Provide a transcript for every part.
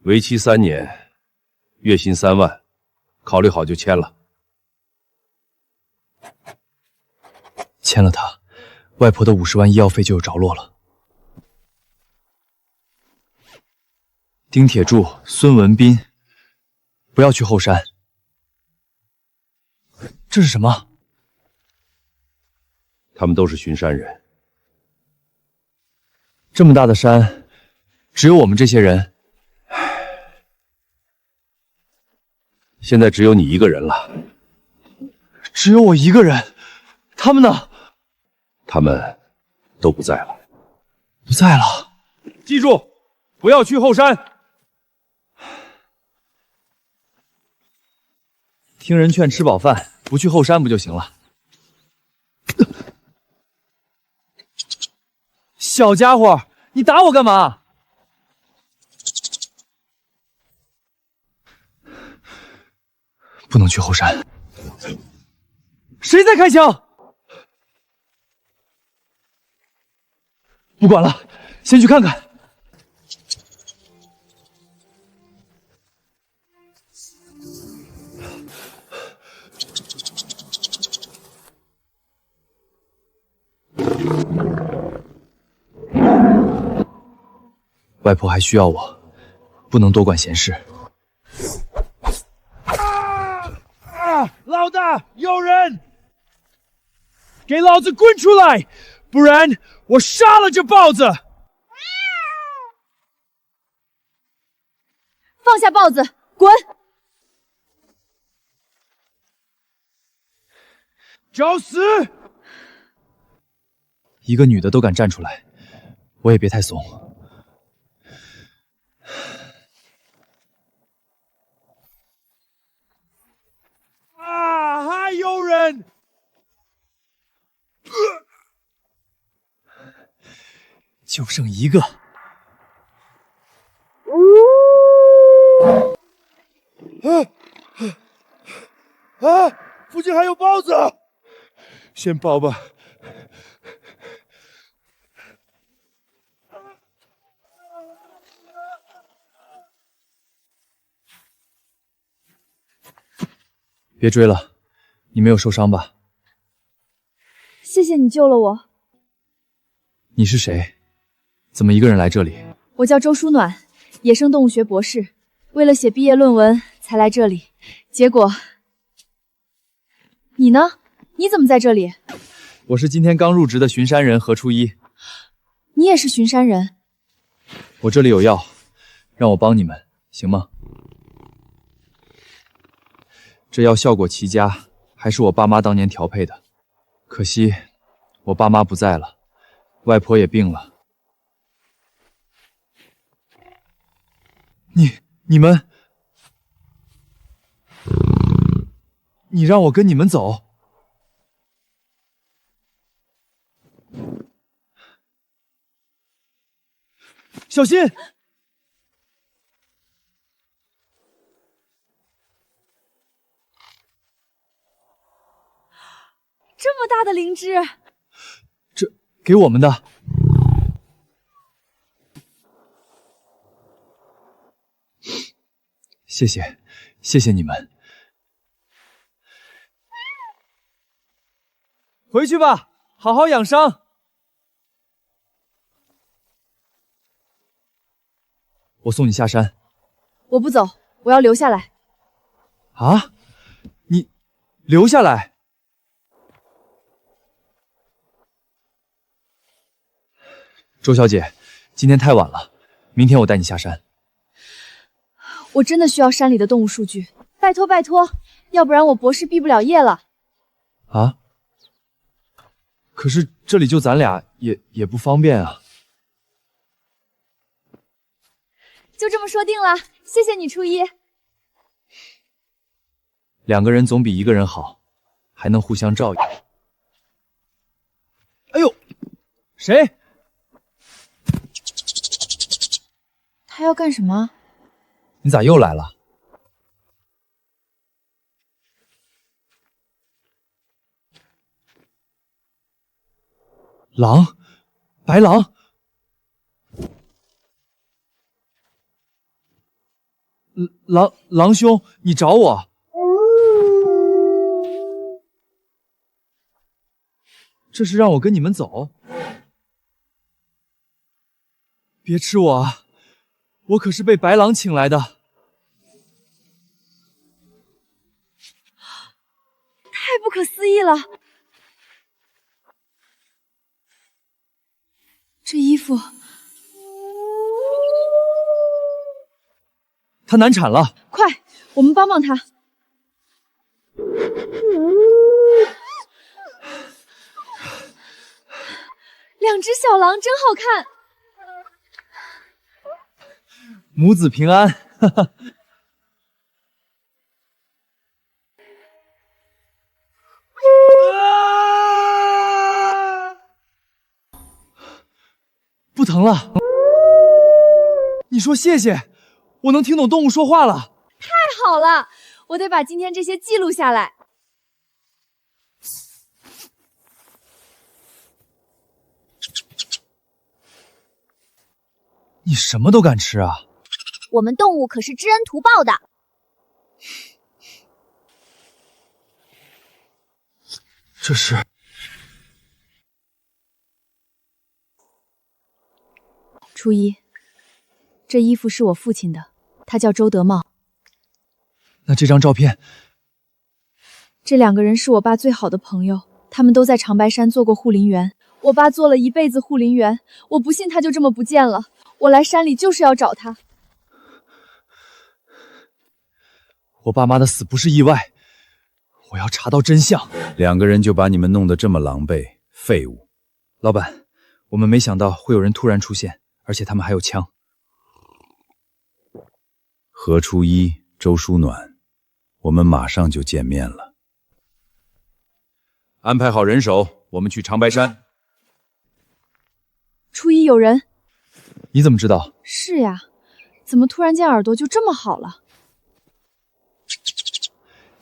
为期3年，月薪3万，考虑好就签了。签了他，外婆的50万医药费就有着落了。丁铁柱、孙文斌，不要去后山。这是什么？他们都是巡山人。这么大的山，只有我们这些人。现在只有你一个人了。只有我一个人，他们呢？他们都不在了。不在了。记住，不要去后山。听人劝，吃饱饭，不去后山不就行了？小家伙，你打我干嘛？不能去后山。谁在开枪？不管了，先去看看。外婆还需要我，不能多管闲事。老大，有人！给老子滚出来，不然我杀了这豹子！放下豹子，滚！找死！一个女的都敢站出来，我也别太怂。啊，还有人！就剩一个。附近还有豹子，先抱吧。别追了，你没有受伤吧？谢谢你救了我。你是谁？怎么一个人来这里？我叫周淑暖，野生动物学博士，为了写毕业论文才来这里。结果，你呢？你怎么在这里？我是今天刚入职的巡山人何初一。你也是巡山人？我这里有药，让我帮你们，行吗？这药效果奇佳，还是我爸妈当年调配的。可惜我爸妈不在了，外婆也病了。你们，你让我跟你们走？小心！这么大的灵芝，这给我们的。谢谢，谢谢你们。回去吧，好好养伤。我送你下山。我不走，我要留下来。啊？你留下来？周小姐，今天太晚了，明天我带你下山。我真的需要山里的动物数据，拜托拜托，要不然我博士毕不了业了。啊？可是这里就咱俩，也不方便啊。就这么说定了，谢谢你初一。2个人总比1个人好，还能互相照应。哎呦，谁？他要干什么？你咋又来了？狼，白狼。狼兄，你找我？这是让我跟你们走？别吃我啊！我可是被白狼请来的。太不可思议了！这衣服，他难产了，快，我们帮帮他。两只小狼真好看，母子平安。哈哈。不疼了。你说谢谢，我能听懂动物说话了。太好了，我得把今天这些记录下来。你什么都敢吃啊？我们动物可是知恩图报的。这是初一，这衣服是我父亲的，他叫周德茂。那这张照片，这两个人是我爸最好的朋友，他们都在长白山做过护林员。我爸做了一辈子护林员，我不信他就这么不见了。我来山里就是要找他。我爸妈的死不是意外，我要查到真相。两个人就把你们弄得这么狼狈，废物！老板，我们没想到会有人突然出现，而且他们还有枪。何初一、周书暖，我们马上就见面了。安排好人手，我们去长白山。初一有人。你怎么知道？是呀，怎么突然间耳朵就这么好了？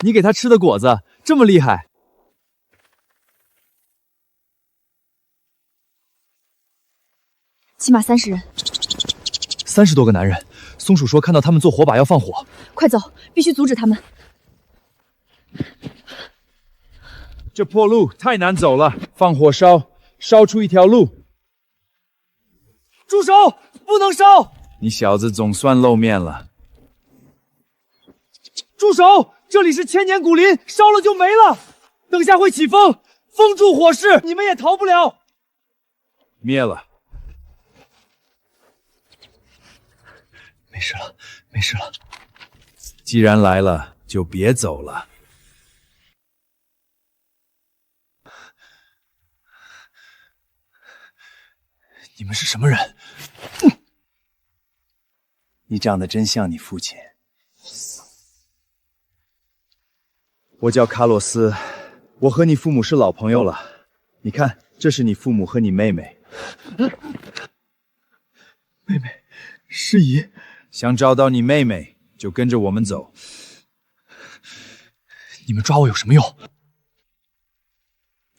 你给他吃的果子这么厉害？起码30人，30多个男人。松鼠说看到他们做火把要放火，快走，必须阻止他们。这破路太难走了，放火烧出一条路。住手！不能烧！你小子总算露面了。住手！这里是千年古林，烧了就没了。等下会起风，封住火势，你们也逃不了。灭了。没事了，没事了。既然来了，就别走了。你们是什么人？你长得真像你父亲。我叫卡洛斯，我和你父母是老朋友了。你看，这是你父母和你妹妹。妹妹，诗怡。想找到你妹妹，就跟着我们走。你们抓我有什么用？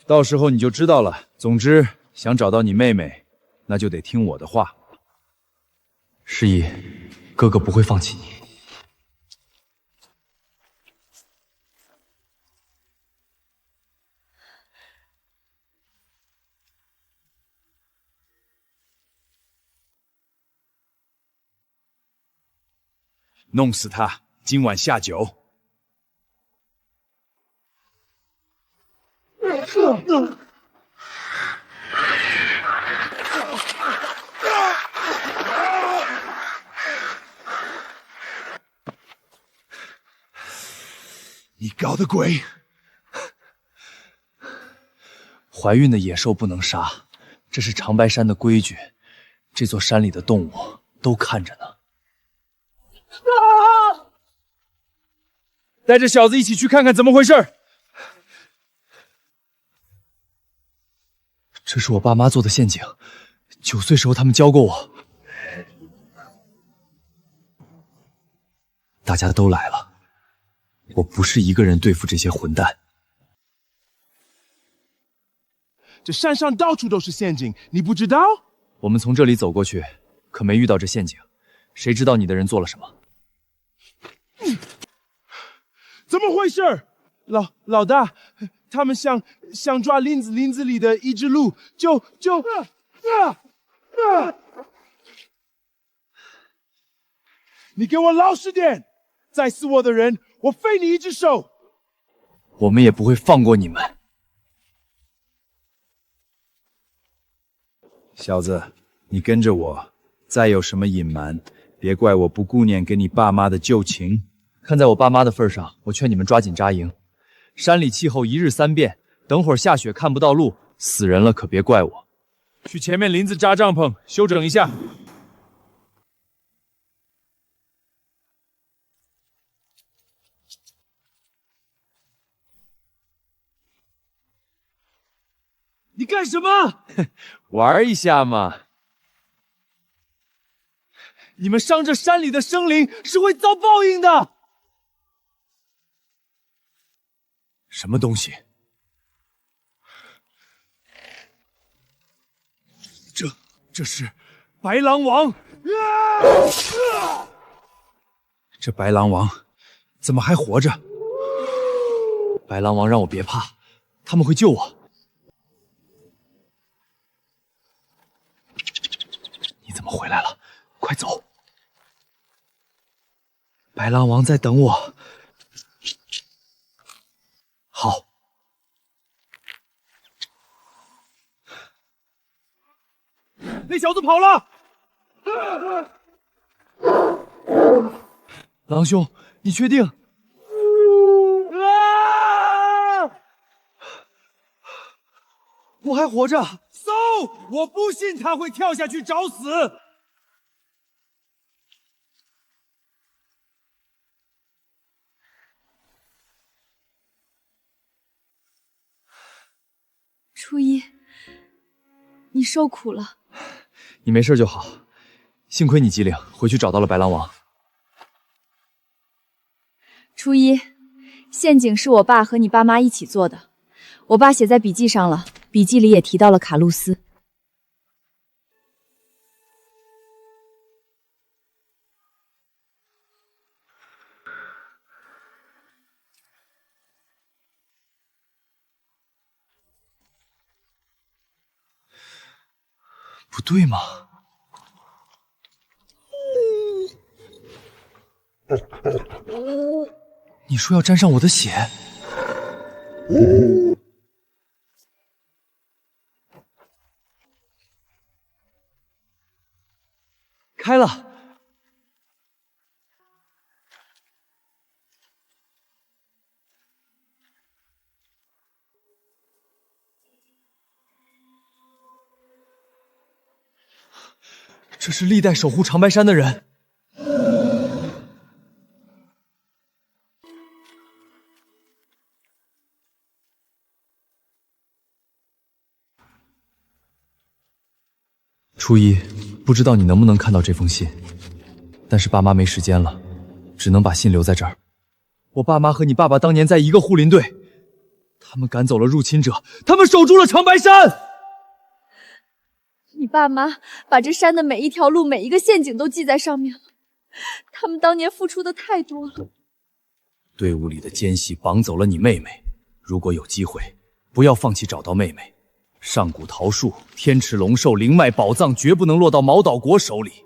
到时候你就知道了。总之，想找到你妹妹，那就得听我的话。诗怡，哥哥不会放弃你。弄死他，今晚下酒。你搞的鬼！怀孕的野兽不能杀，这是长白山的规矩。这座山里的动物都看着呢。带着小子一起去看看怎么回事。这是我爸妈做的陷阱，9岁时候他们教过我。大家都来了，我不是一个人对付这些混蛋。这山上到处都是陷阱，你不知道？我们从这里走过去，可没遇到这陷阱。谁知道你的人做了什么？怎么回事？老大，他们想抓林子里的一只鹿，你给我老实点！再死我的人，我废你一只手！我们也不会放过你们。小子，你跟着我，再有什么隐瞒，别怪我不顾念给你爸妈的旧情。看在我爸妈的份上，我劝你们抓紧扎营。山里气候一日三变，等会儿下雪看不到路，死人了可别怪我。去前面林子扎帐篷，休整一下。你干什么？玩一下嘛！你们伤着山里的生灵是会遭报应的。什么东西？这是白狼王！这白狼王怎么还活着？白狼王让我别怕，他们会救我。你怎么回来了？快走！白狼王在等我。好。那小子跑了！狼兄，你确定？我还活着。搜！我不信他会跳下去找死。初一，你受苦了。你没事就好，幸亏你机灵，回去找到了白狼王。初一，陷阱是我爸和你爸妈一起做的，我爸写在笔记上了，笔记里也提到了卡露丝。不对吗？你说要沾上我的血？开了。这是历代守护长白山的人。初一，不知道你能不能看到这封信，但是爸妈没时间了，只能把信留在这儿。我爸妈和你爸爸当年在一个护林队，他们赶走了入侵者，他们守住了长白山。你爸妈把这山的每一条路、每一个陷阱都记在上面了，他们当年付出的太多了。队伍里的奸细绑走了你妹妹，如果有机会，不要放弃找到妹妹。上古桃树、天池龙兽、灵脉宝藏绝不能落到毛岛国手里。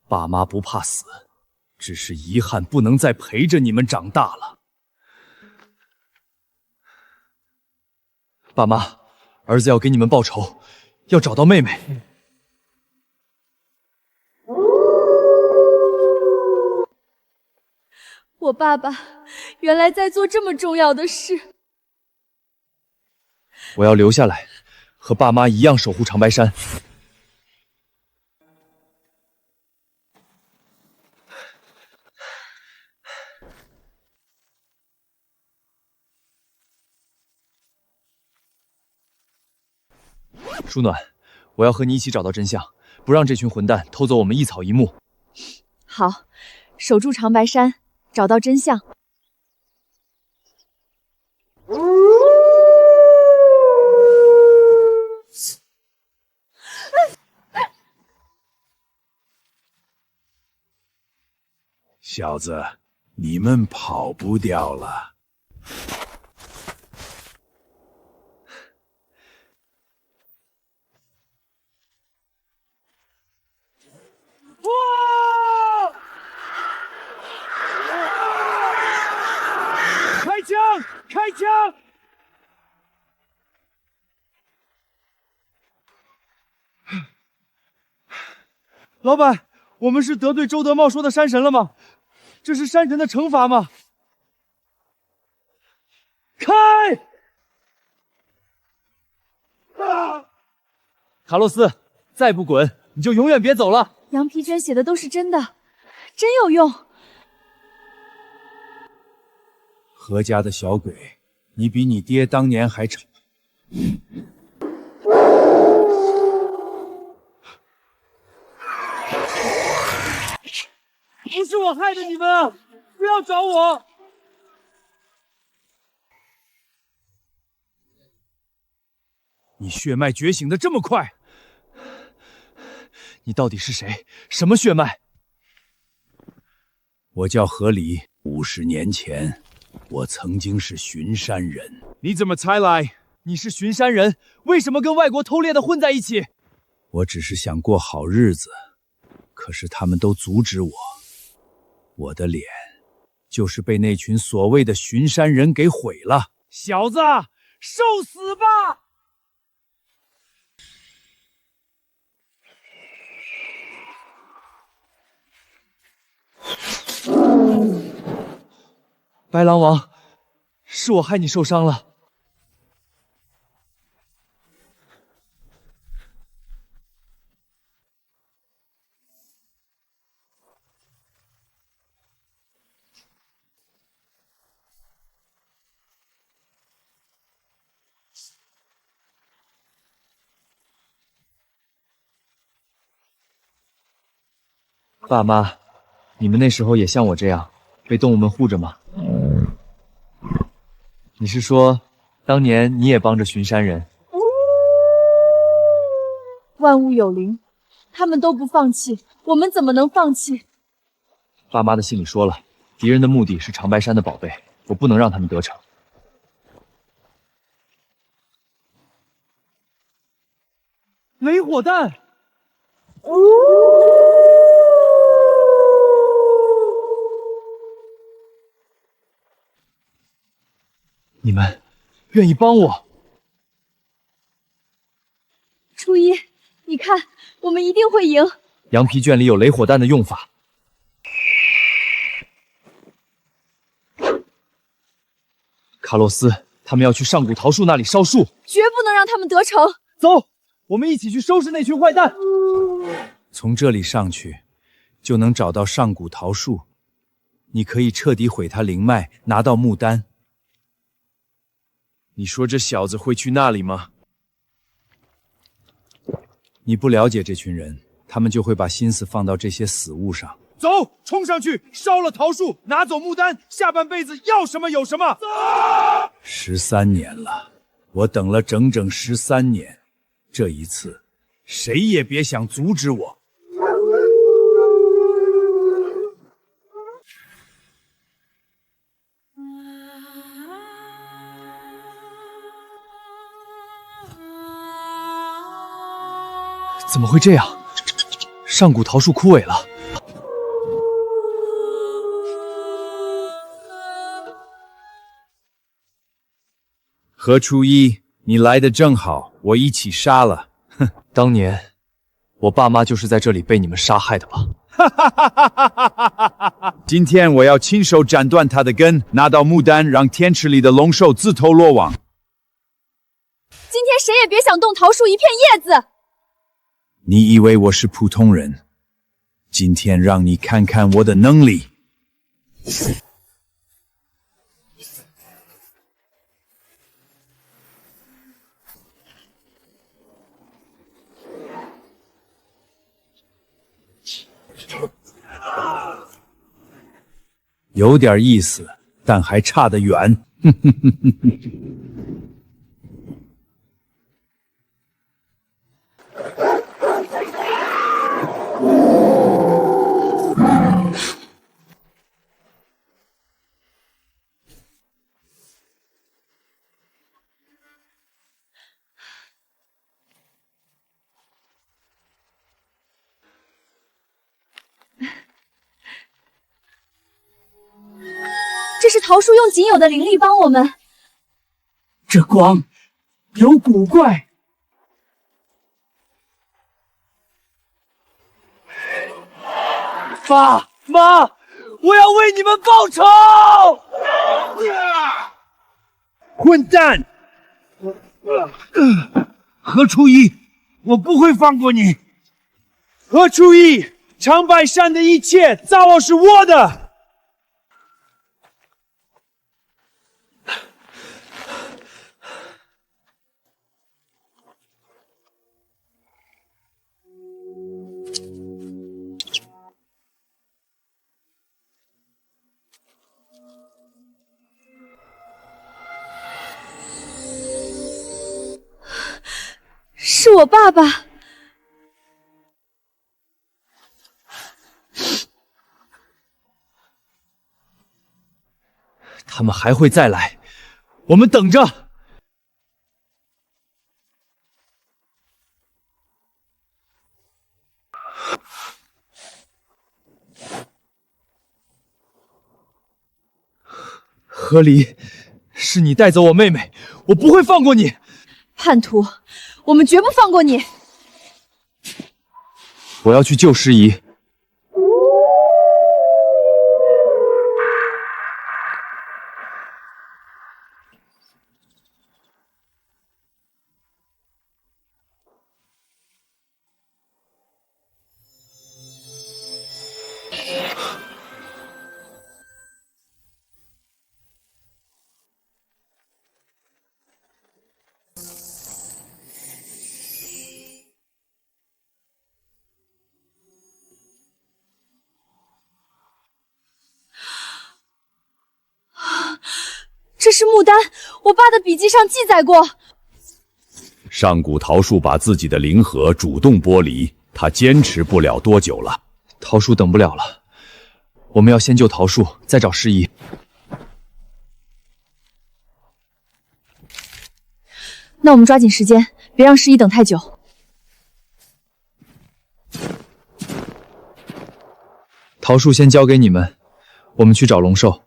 爸妈不怕死，只是遗憾不能再陪着你们长大了。爸妈，儿子要给你们报仇，要找到妹妹。我爸爸原来在做这么重要的事。我要留下来，和爸妈一样守护长白山。舒暖，我要和你一起找到真相，不让这群混蛋偷走我们一草一木。好，守住长白山，找到真相。小子，你们跑不掉了。哇！开枪！开枪！老板，我们是得罪周德茂说的山神了吗？这是山神的惩罚吗？开！啊！卡洛斯，再不滚，你就永远别走了。羊皮卷写的都是真的，真有用。何家的小鬼，你比你爹当年还丑。不是我害的你们啊！不要找我！你血脉觉醒的这么快，你到底是谁？什么血脉？我叫何离，50年前，我曾经是巡山人。你怎么才来？你是巡山人，为什么跟外国偷猎的混在一起？我只是想过好日子，可是他们都阻止我。我的脸就是被那群所谓的巡山人给毁了。小子，受死吧！白狼王，是我害你受伤了。爸妈，你们那时候也像我这样被动物们护着吗？你是说，当年你也帮着巡山人？万物有灵，他们都不放弃，我们怎么能放弃？爸妈的信里说了，敌人的目的是长白山的宝贝，我不能让他们得逞。雷火弹！你们愿意帮我？初一，你看，我们一定会赢。羊皮卷里有雷火弹的用法。卡洛斯，他们要去上古桃树那里烧树，绝不能让他们得逞。走，我们一起去收拾那群坏蛋。从这里上去，就能找到上古桃树。你可以彻底毁它灵脉，拿到木丹。你说这小子会去那里吗？你不了解这群人，他们就会把心思放到这些死物上。走，冲上去，烧了桃树，拿走木丹，下半辈子要什么有什么。13年了，我等了整整13年，这一次，谁也别想阻止我。怎么会这样？上古桃树枯萎了。何初一，你来的正好，我一起杀了。哼，当年我爸妈就是在这里被你们杀害的吧？今天我要亲手斩断他的根，拿到木丹，让天池里的龙兽自投罗网。今天谁也别想动桃树一片叶子。你以为我是普通人？今天让你看看我的能力。有点意思，但还差得远。这是桃树用仅有的灵力帮我们。这光有古怪。妈，我要为你们报仇！混蛋！何初一，我不会放过你。何初一，长白山的一切早晚是我的。是我爸爸。他们还会再来，我们等着。何离，是你带走我妹妹，我不会放过你。叛徒，我们绝不放过你！我要去救师姨。这是穆丹，我爸的笔记上记载过。上古桃树把自己的灵核主动剥离，他坚持不了多久了。桃树等不了了，我们要先救桃树，再找师姨。那我们抓紧时间，别让师姨等太久。桃树先交给你们，我们去找龙兽。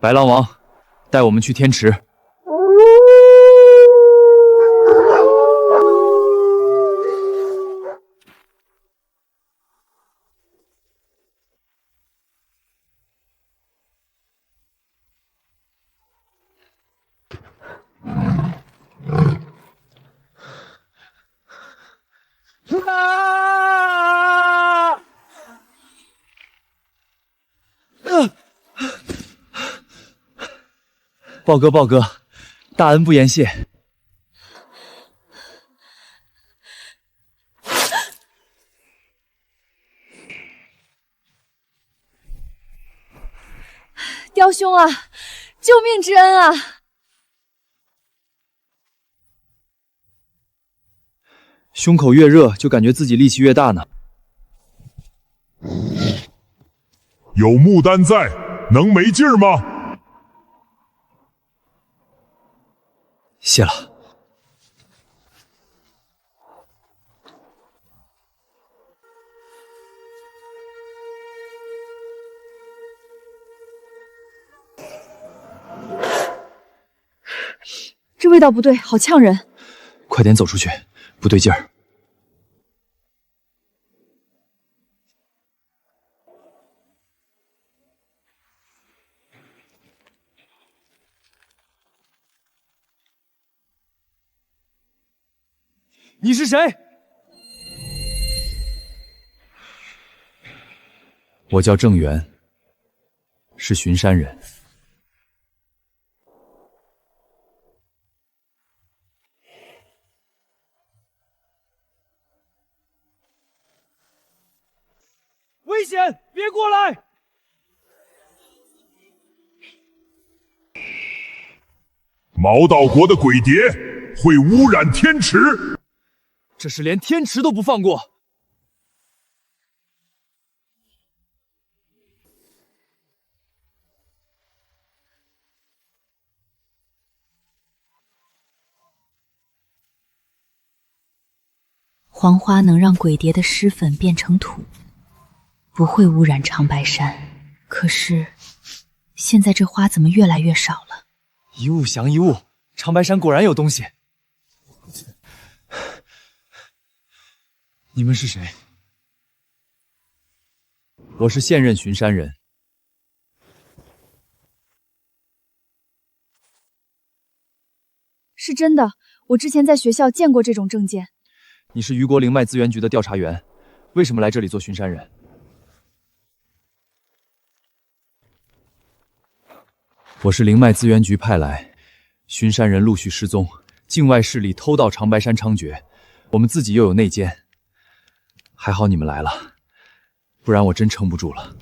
白狼王，带我们去天池。豹哥，大恩不言谢。雕兄啊，救命之恩啊！胸口越热，就感觉自己力气越大呢。有穆丹在，能没劲儿吗？谢了。这味道不对，好呛人。快点走出去，不对劲儿。你是谁？我叫郑源，是巡山人。危险！别过来！毛道国的鬼蝶会污染天池。这是连天池都不放过。黄花能让鬼蝶的尸粉变成土，不会污染长白山。可是，现在这花怎么越来越少了？一物降一物，长白山果然有东西。你们是谁？我是现任巡山人。是真的，我之前在学校见过这种证件。你是余国灵脉资源局的调查员，为什么来这里做巡山人？我是灵脉资源局派来，巡山人陆续失踪，境外势力偷盗长白山猖獗，我们自己又有内奸。还好你们来了，不然我真撑不住了。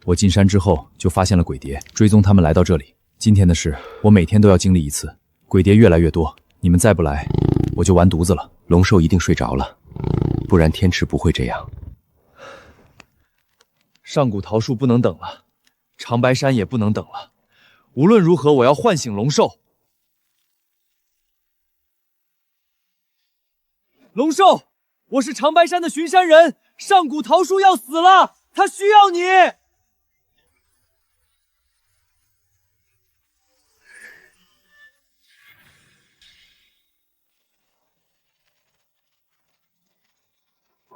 我进山之后就发现了鬼蝶，追踪他们来到这里。今天的事，我每天都要经历一次。鬼蝶越来越多，你们再不来，我就完犊子了。龙兽一定睡着了，不然天池不会这样。上古桃树不能等了，长白山也不能等了。无论如何，我要唤醒龙兽。龙兽，我是长白山的巡山人，上古桃树要死了，他需要你。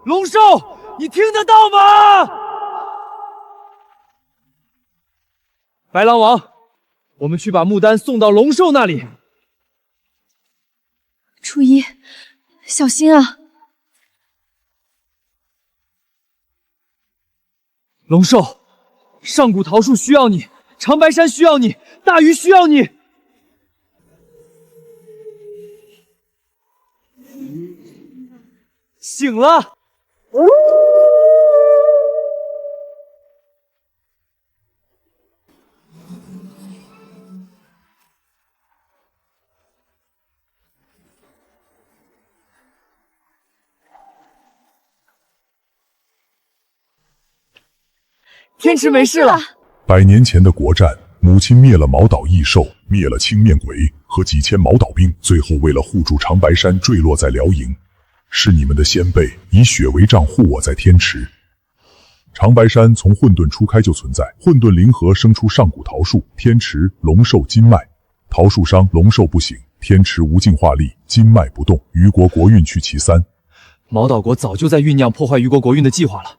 龙兽，你听得到吗？白狼王，我们去把木丹送到龙兽那里。初一，小心啊！龙兽，上古桃树需要你，长白山需要你，大鱼需要你。醒了。天池没事了。100年前的国战，母亲灭了毛岛异兽，灭了青面鬼和几千毛岛兵，最后为了护住长白山，坠落在辽营。是你们的先辈以血为账护我在天池。长白山从混沌初开就存在，混沌灵河生出上古桃树，天池龙兽金脉，桃树伤，龙兽不醒，天池无尽化力，金脉不动，虞国国运去其三。毛岛国早就在酝酿破坏虞国国运的计划了。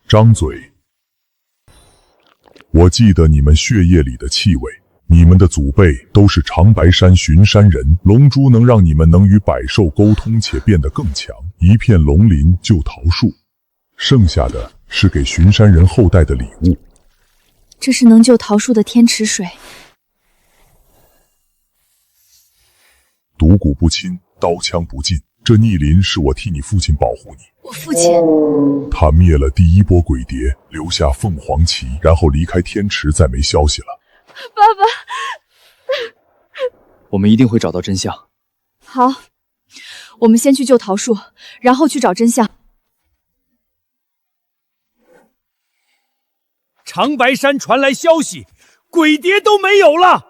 张嘴！我记得你们血液里的气味。你们的祖辈都是长白山巡山人，龙珠能让你们能与百兽沟通且变得更强。一片龙鳞救桃树，剩下的是给巡山人后代的礼物。这是能救桃树的天池水。毒蛊不侵，刀枪不进。这逆鳞是我替你父亲保护你。我父亲，他灭了第一波鬼蝶，留下凤凰旗，然后离开天池，再没消息了。爸爸，我们一定会找到真相。好，我们先去救桃树，然后去找真相。长白山传来消息，鬼蝶都没有了。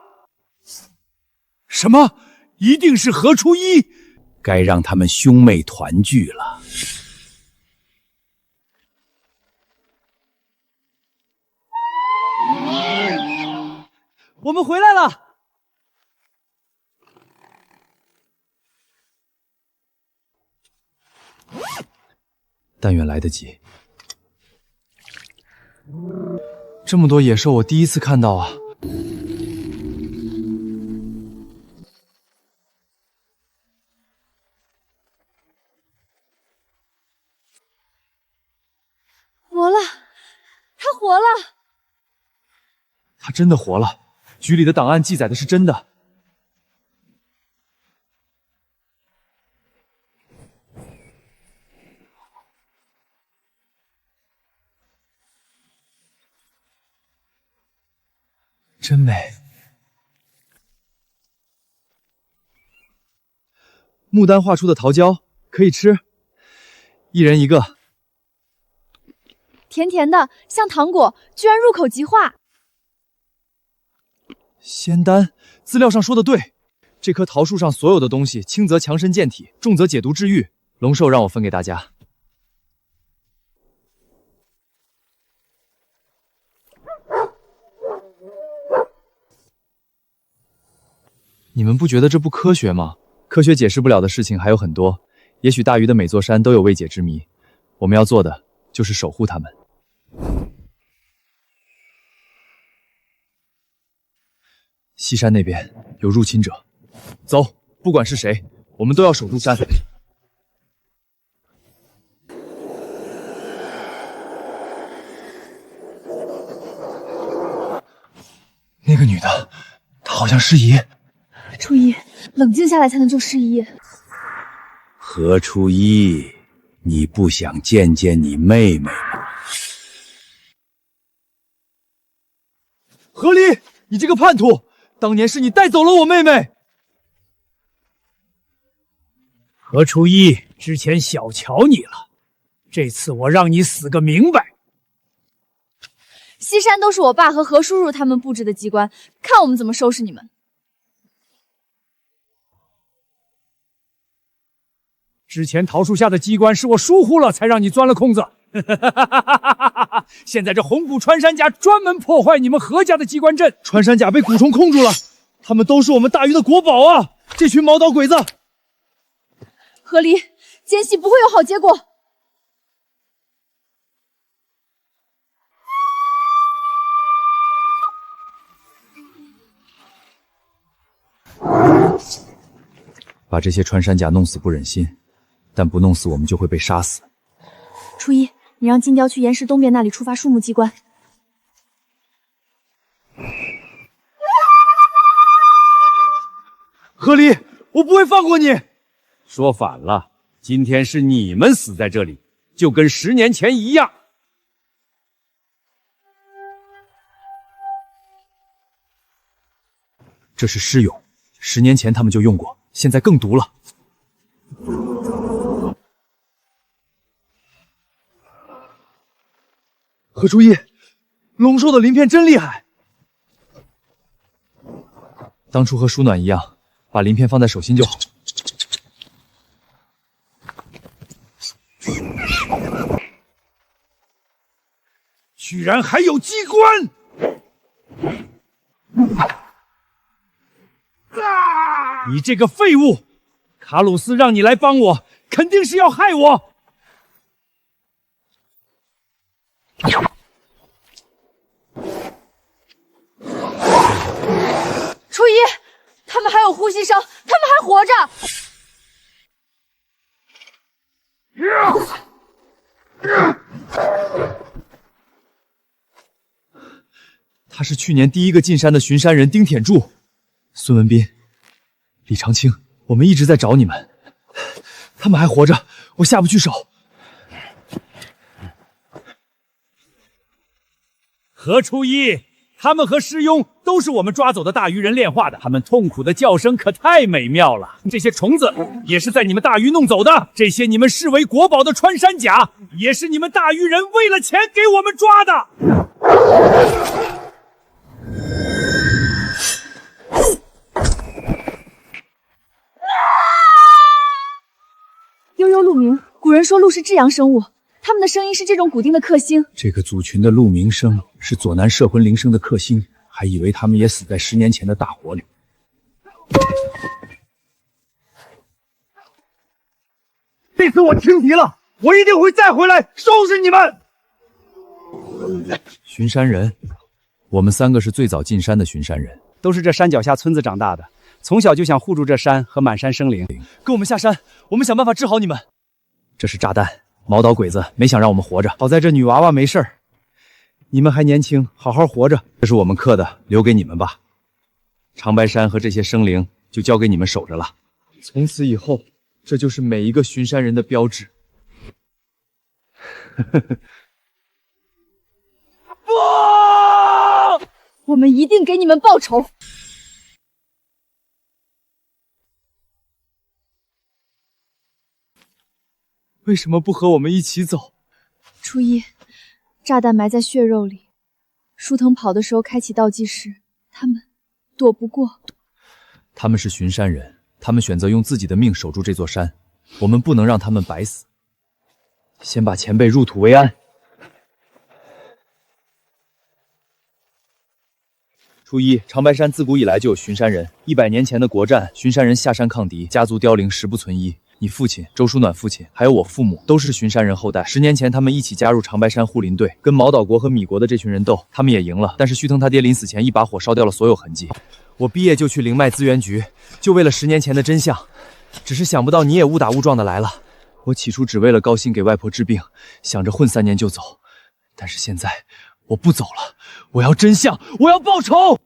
什么？一定是何初一？该让他们兄妹团聚了。我们回来了。但愿来得及。这么多野兽，我第一次看到啊！活了，他活了！他真的活了。局里的档案记载的是真的。真美。木丹画出的桃胶可以吃，一人一个。甜甜的，像糖果，居然入口即化。仙丹，资料上说的对，这棵桃树上所有的东西，轻则强身健体，重则解毒治愈。龙寿让我分给大家。你们不觉得这不科学吗？科学解释不了的事情还有很多，也许大鱼的每座山都有未解之谜。我们要做的就是守护它们。西山那边有入侵者，走，不管是谁，我们都要守住山。那个女的，她好像师姨。初一，冷静下来才能救师姨。何初一，你不想见见你妹妹吗？何离，你这个叛徒！当年是你带走了我妹妹。何初一，之前小瞧你了，这次我让你死个明白。西山都是我爸和何叔叔他们布置的机关，看我们怎么收拾你们。之前桃树下的机关是我疏忽了，才让你钻了空子。现在这红谷穿山甲专门破坏你们何家的机关阵，穿山甲被蛊虫控住了，他们都是我们大鱼的国宝啊！这群毛岛鬼子！何离，奸细不会有好结果。把这些穿山甲弄死不忍心，但不弄死我们就会被杀死。初一，你让金雕去岩石东边那里触发树木机关。何离，我不会放过你！说反了，今天是你们死在这里，就跟10年前一样。这是尸俑，10年前他们就用过，现在更毒了。何初一，龙兽的鳞片真厉害。当初和舒暖一样，把鳞片放在手心就好。居然还有机关！你这个废物！卡鲁斯让你来帮我，肯定是要害我！初一，他们还有呼吸声，他们还活着。他是去年第1个进山的巡山人丁铁柱。孙文斌、李长青，我们一直在找你们，他们还活着，我下不去手。何初一，他们和师庸都是我们抓走的大鱼人炼化的，他们痛苦的叫声可太美妙了。这些虫子也是在你们大鱼弄走的，这些你们视为国宝的穿山甲，也是你们大鱼人为了钱给我们抓的。悠悠鹿鸣，古人说鹿是至阳生物，它们的声音是这种古丁的克星。这个族群的鹿鸣声是左南摄魂铃声的克星，还以为他们也死在10年前的大火里。这次我轻敌了，我一定会再回来收拾你们。巡山人，我们3个是最早进山的巡山人，都是这山脚下村子长大的，从小就想护住这山和满山生灵。跟我们下山，我们想办法治好你们。这是炸弹，毛岛鬼子没想让我们活着，好在这女娃娃没事儿。你们还年轻，好好活着。这是我们刻的，留给你们吧。长白山和这些生灵就交给你们守着了。从此以后，这就是每一个巡山人的标志。不！我们一定给你们报仇。为什么不和我们一起走？初一，炸弹埋在血肉里，舒腾跑的时候开启倒计时，他们躲不过。他们是巡山人，他们选择用自己的命守住这座山，我们不能让他们白死。先把前辈入土为安。初一，长白山自古以来就有巡山人。100年前的国战，巡山人下山抗敌，家族凋零，十不存一。你父亲周书暖父亲，还有我父母，都是巡山人后代。10年前，他们一起加入长白山护林队，跟毛岛国和米国的这群人斗，他们也赢了。但是须藤他爹临死前一把火烧掉了所有痕迹。我毕业就去灵脉资源局，就为了10年前的真相。只是想不到你也误打误撞的来了。我起初只为了高薪给外婆治病，想着混3年就走。但是现在我不走了，我要真相，我要报仇！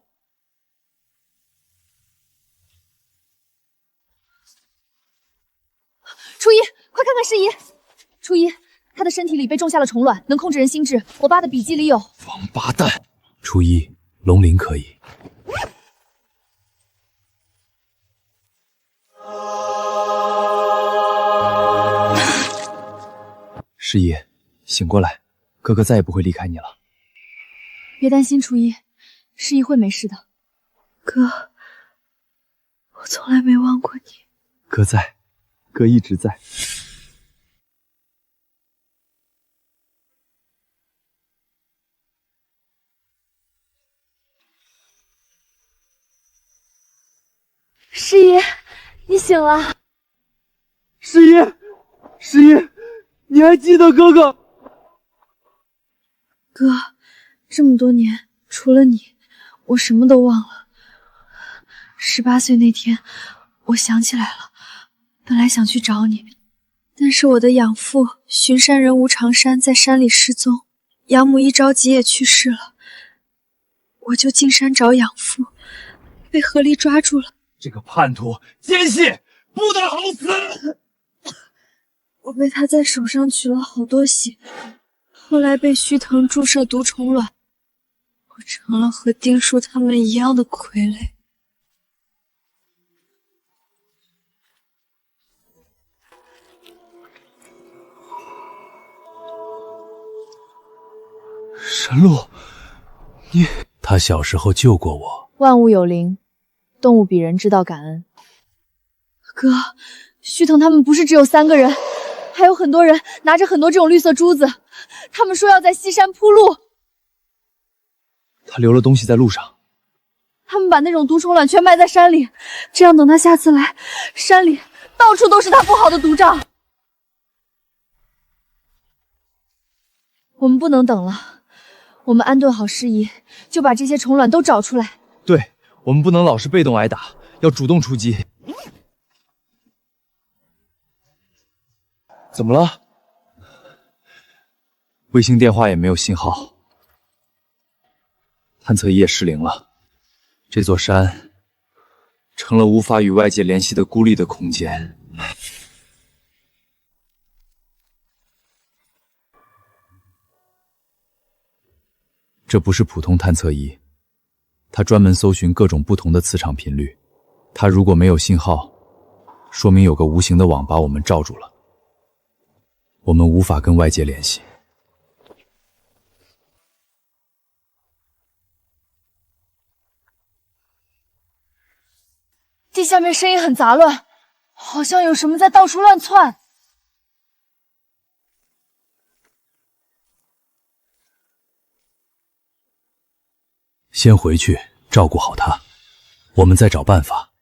初一，快看看师姨！初一，她的身体里被种下了虫卵，能控制人心智。我爸的笔记里有。王八蛋！初一，龙鳞可以。师姨，醒过来，哥哥再也不会离开你了。别担心，初一，师姨会没事的。哥，我从来没忘过你。哥在，哥一直在。师姨，你醒了。师姨，师姨，你还记得哥哥？哥，这么多年，除了你，我什么都忘了。18岁那天，我想起来了，本来想去找你，但是我的养父巡山人吴长山在山里失踪，养母一着急也去世了，我就进山找养父，被河狸抓住了。这个叛徒奸细，不得好死！我被他在手上取了好多血，后来被须藤注射毒虫卵，我成了和丁叔他们一样的傀儡。神鹿，他小时候救过我。万物有灵，动物比人知道感恩。哥，须藤他们不是只有3个人，还有很多人拿着很多这种绿色珠子，他们说要在西山铺路。他留了东西在路上。他们把那种毒虫卵全埋在山里，这样等他下次来，山里到处都是他布好的毒障。我们不能等了，我们安顿好事宜，就把这些虫卵都找出来。对，我们不能老是被动挨打，要主动出击。怎么了？卫星电话也没有信号，探测仪也失灵了。这座山成了无法与外界联系的孤立的空间。这不是普通探测仪，它专门搜寻各种不同的磁场频率。它如果没有信号，说明有个无形的网把我们罩住了，我们无法跟外界联系。地下面声音很杂乱，好像有什么在到处乱窜。先回去照顾好他，我们再找办法。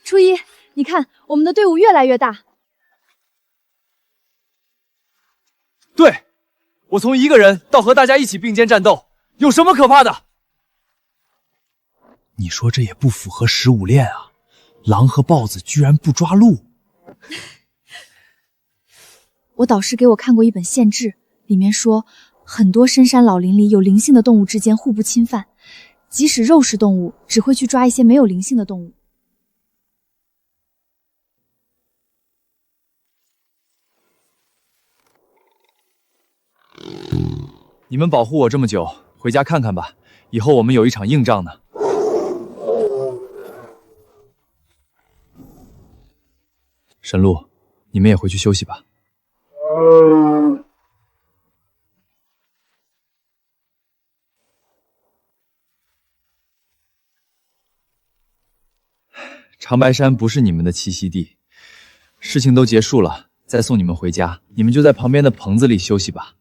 初一，你看，我们的队伍越来越大。对，我从1个人到和大家一起并肩战斗，有什么可怕的？你说这也不符合15炼啊！狼和豹子居然不抓鹿。我导师给我看过一本县志，里面说很多深山老林里有灵性的动物之间互不侵犯，即使肉食动物只会去抓一些没有灵性的动物。你们保护我这么久，回家看看吧，以后我们有一场硬仗呢。神鹿，你们也回去休息吧。长白山不是你们的栖息地，事情都结束了，再送你们回家，你们就在旁边的棚子里休息吧。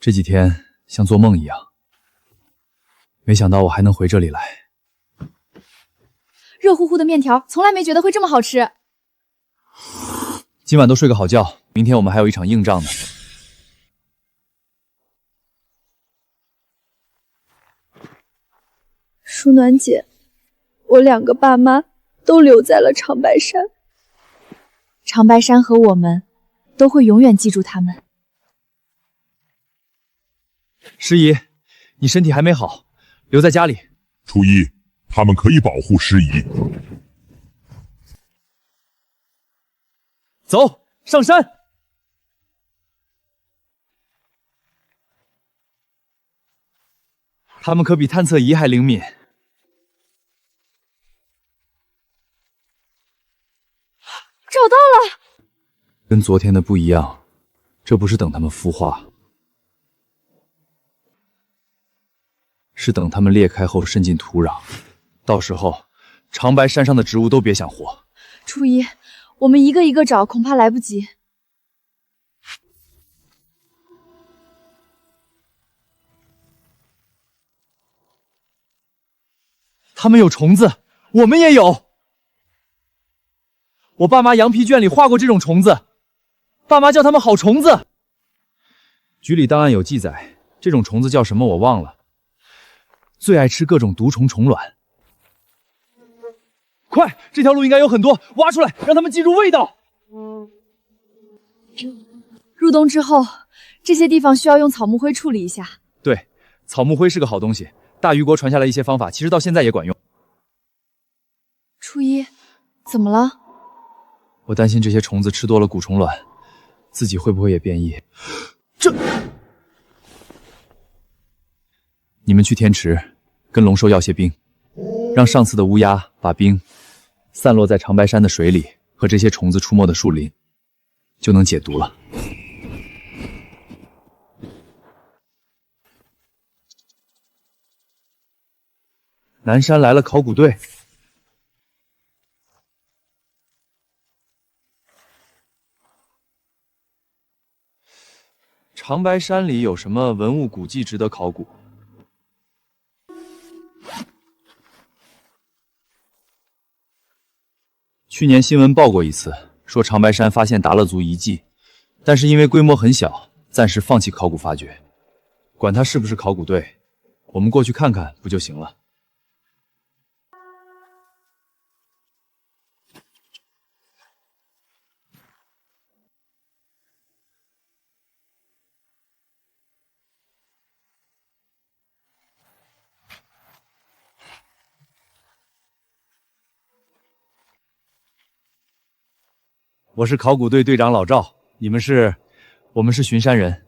这几天像做梦一样，没想到我还能回这里来。热乎乎的面条，从来没觉得会这么好吃。今晚都睡个好觉，明天我们还有一场硬仗呢。舒暖姐，我2个爸妈都留在了长白山。长白山和我们都会永远记住他们。师姨，你身体还没好，留在家里。初一，他们可以保护师姨。走，上山。他们可比探测仪还灵敏。找到了！跟昨天的不一样，这不是等它们孵化，是等它们裂开后渗进土壤，到时候长白山上的植物都别想活。初一，我们一个一个找，恐怕来不及。他们有虫子，我们也有。我爸妈羊皮卷里画过这种虫子，爸妈叫它们好虫子。局里档案有记载，这种虫子叫什么我忘了，最爱吃各种毒虫虫卵。快，这条路应该有很多，挖出来，让他们记住味道。入冬之后，这些地方需要用草木灰处理一下。对，草木灰是个好东西，大虞国传下来一些方法，其实到现在也管用。初一，怎么了？我担心这些虫子吃多了蛊虫卵，自己会不会也变异？你们去天池跟龙兽要些冰，让上次的乌鸦把冰散落在长白山的水里和这些虫子出没的树林，就能解毒了。南山来了考古队。长白山里有什么文物古迹值得考古？去年新闻报过一次，说长白山发现达勒族遗迹，但是因为规模很小，暂时放弃考古发掘。管它是不是考古队，我们过去看看不就行了？我是考古队队长老赵，你们是？我们是巡山人。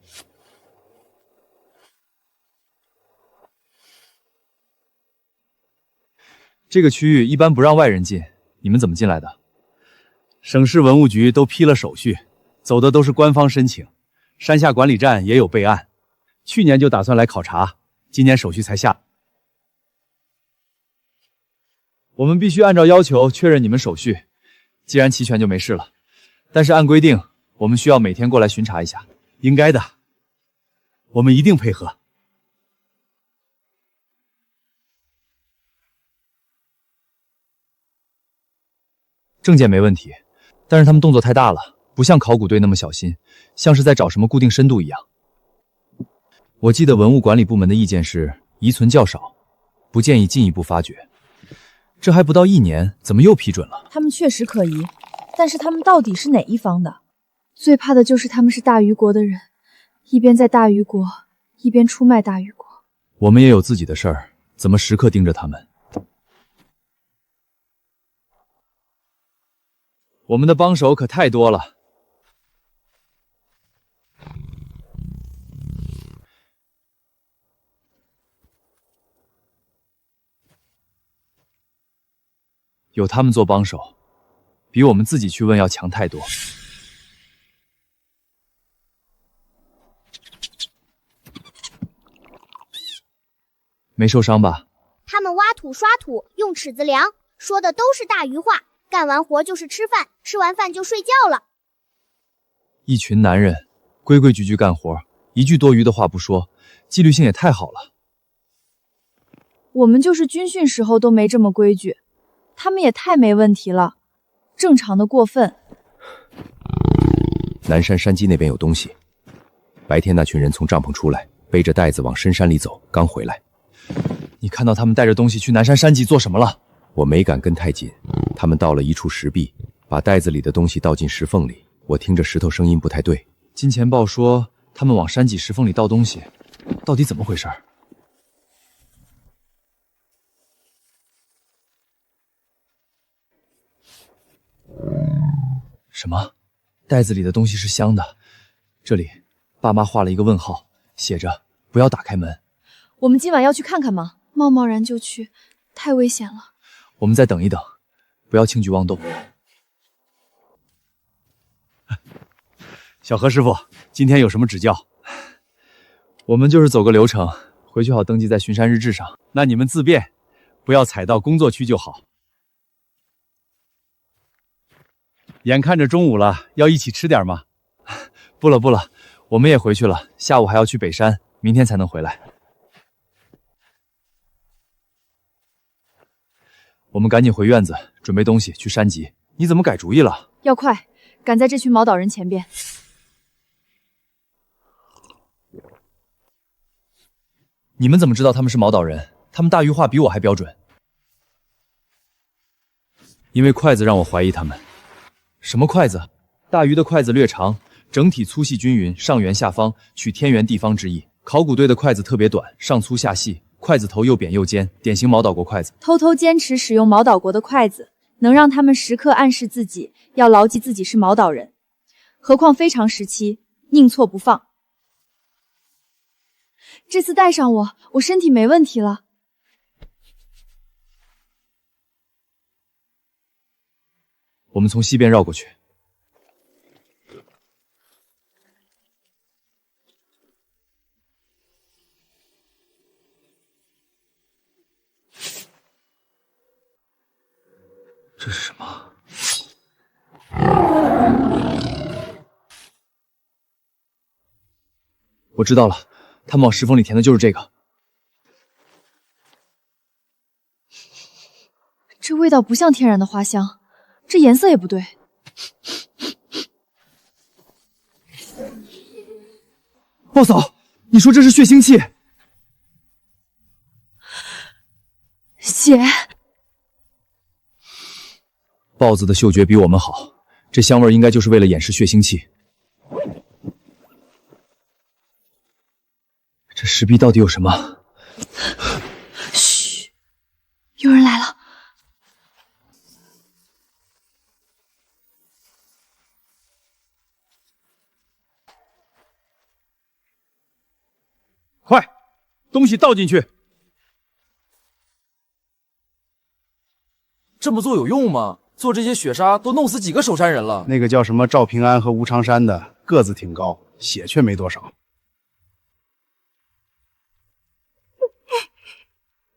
这个区域一般不让外人进，你们怎么进来的？省市文物局都批了手续，走的都是官方申请，山下管理站也有备案。去年就打算来考察，今年手续才下。我们必须按照要求确认你们手续，既然齐全就没事了。但是按规定，我们需要每天过来巡查一下，应该的。我们一定配合。证件没问题，但是他们动作太大了，不像考古队那么小心，像是在找什么固定深度一样。我记得文物管理部门的意见是遗存较少，不建议进一步发掘。这还不到1年，怎么又批准了？他们确实可疑，但是他们到底是哪一方的？最怕的就是他们是大虞国的人，一边在大虞国，一边出卖大虞国。我们也有自己的事儿，怎么时刻盯着他们？我们的帮手可太多了。有他们做帮手，比我们自己去问要强太多。没受伤吧？他们挖土刷土，用尺子量，说的都是大鱼话。干完活就是吃饭，吃完饭就睡觉了。一群男人规规矩矩干活，一句多余的话不说，纪律性也太好了。我们就是军训时候都没这么规矩，他们也太没问题了，正常的过分。南山山基那边有东西。白天那群人从帐篷出来，背着袋子往深山里走，刚回来。你看到他们带着东西去南山山脊做什么了？我没敢跟太紧。他们到了一处石壁，把袋子里的东西倒进石缝里。我听着石头声音不太对。金钱豹说他们往山脊石缝里倒东西，到底怎么回事？什么？袋子里的东西是香的。这里，爸妈画了一个问号，写着“不要打开门”。我们今晚要去看看吗？贸贸然就去，太危险了。我们再等一等，不要轻举妄动。小何师傅，今天有什么指教？我们就是走个流程，回去好登记在巡山日志上。那你们自便，不要踩到工作区就好。眼看着中午了，要一起吃点吗？不了不了，我们也回去了，下午还要去北山，明天才能回来。我们赶紧回院子，准备东西去山脊。你怎么改主意了？要快，赶在这群毛岛人前边。你们怎么知道他们是毛岛人？他们大鱼话比我还标准。因为筷子让我怀疑他们。什么筷子？大鱼的筷子略长，整体粗细均匀，上圆下方，取天圆地方之意。考古队的筷子特别短，上粗下细，筷子头又扁又尖，典型毛岛国筷子。偷偷坚持使用毛岛国的筷子，能让他们时刻暗示自己要牢记自己是毛岛人。何况非常时期，宁错不放。这次带上我身体没问题了。我们从西边绕过去。这是什么？我知道了，他们往石缝里填的就是这个。这味道不像天然的花香，这颜色也不对。豹嫂，你说这是血腥气？血。豹子的嗅觉比我们好，这香味应该就是为了掩饰血腥气。这石壁到底有什么？嘘，有人来了。快，东西倒进去。这么做有用吗？做这些雪沙都弄死几个守山人了。那个叫什么赵平安和吴长山的，个子挺高，血却没多少。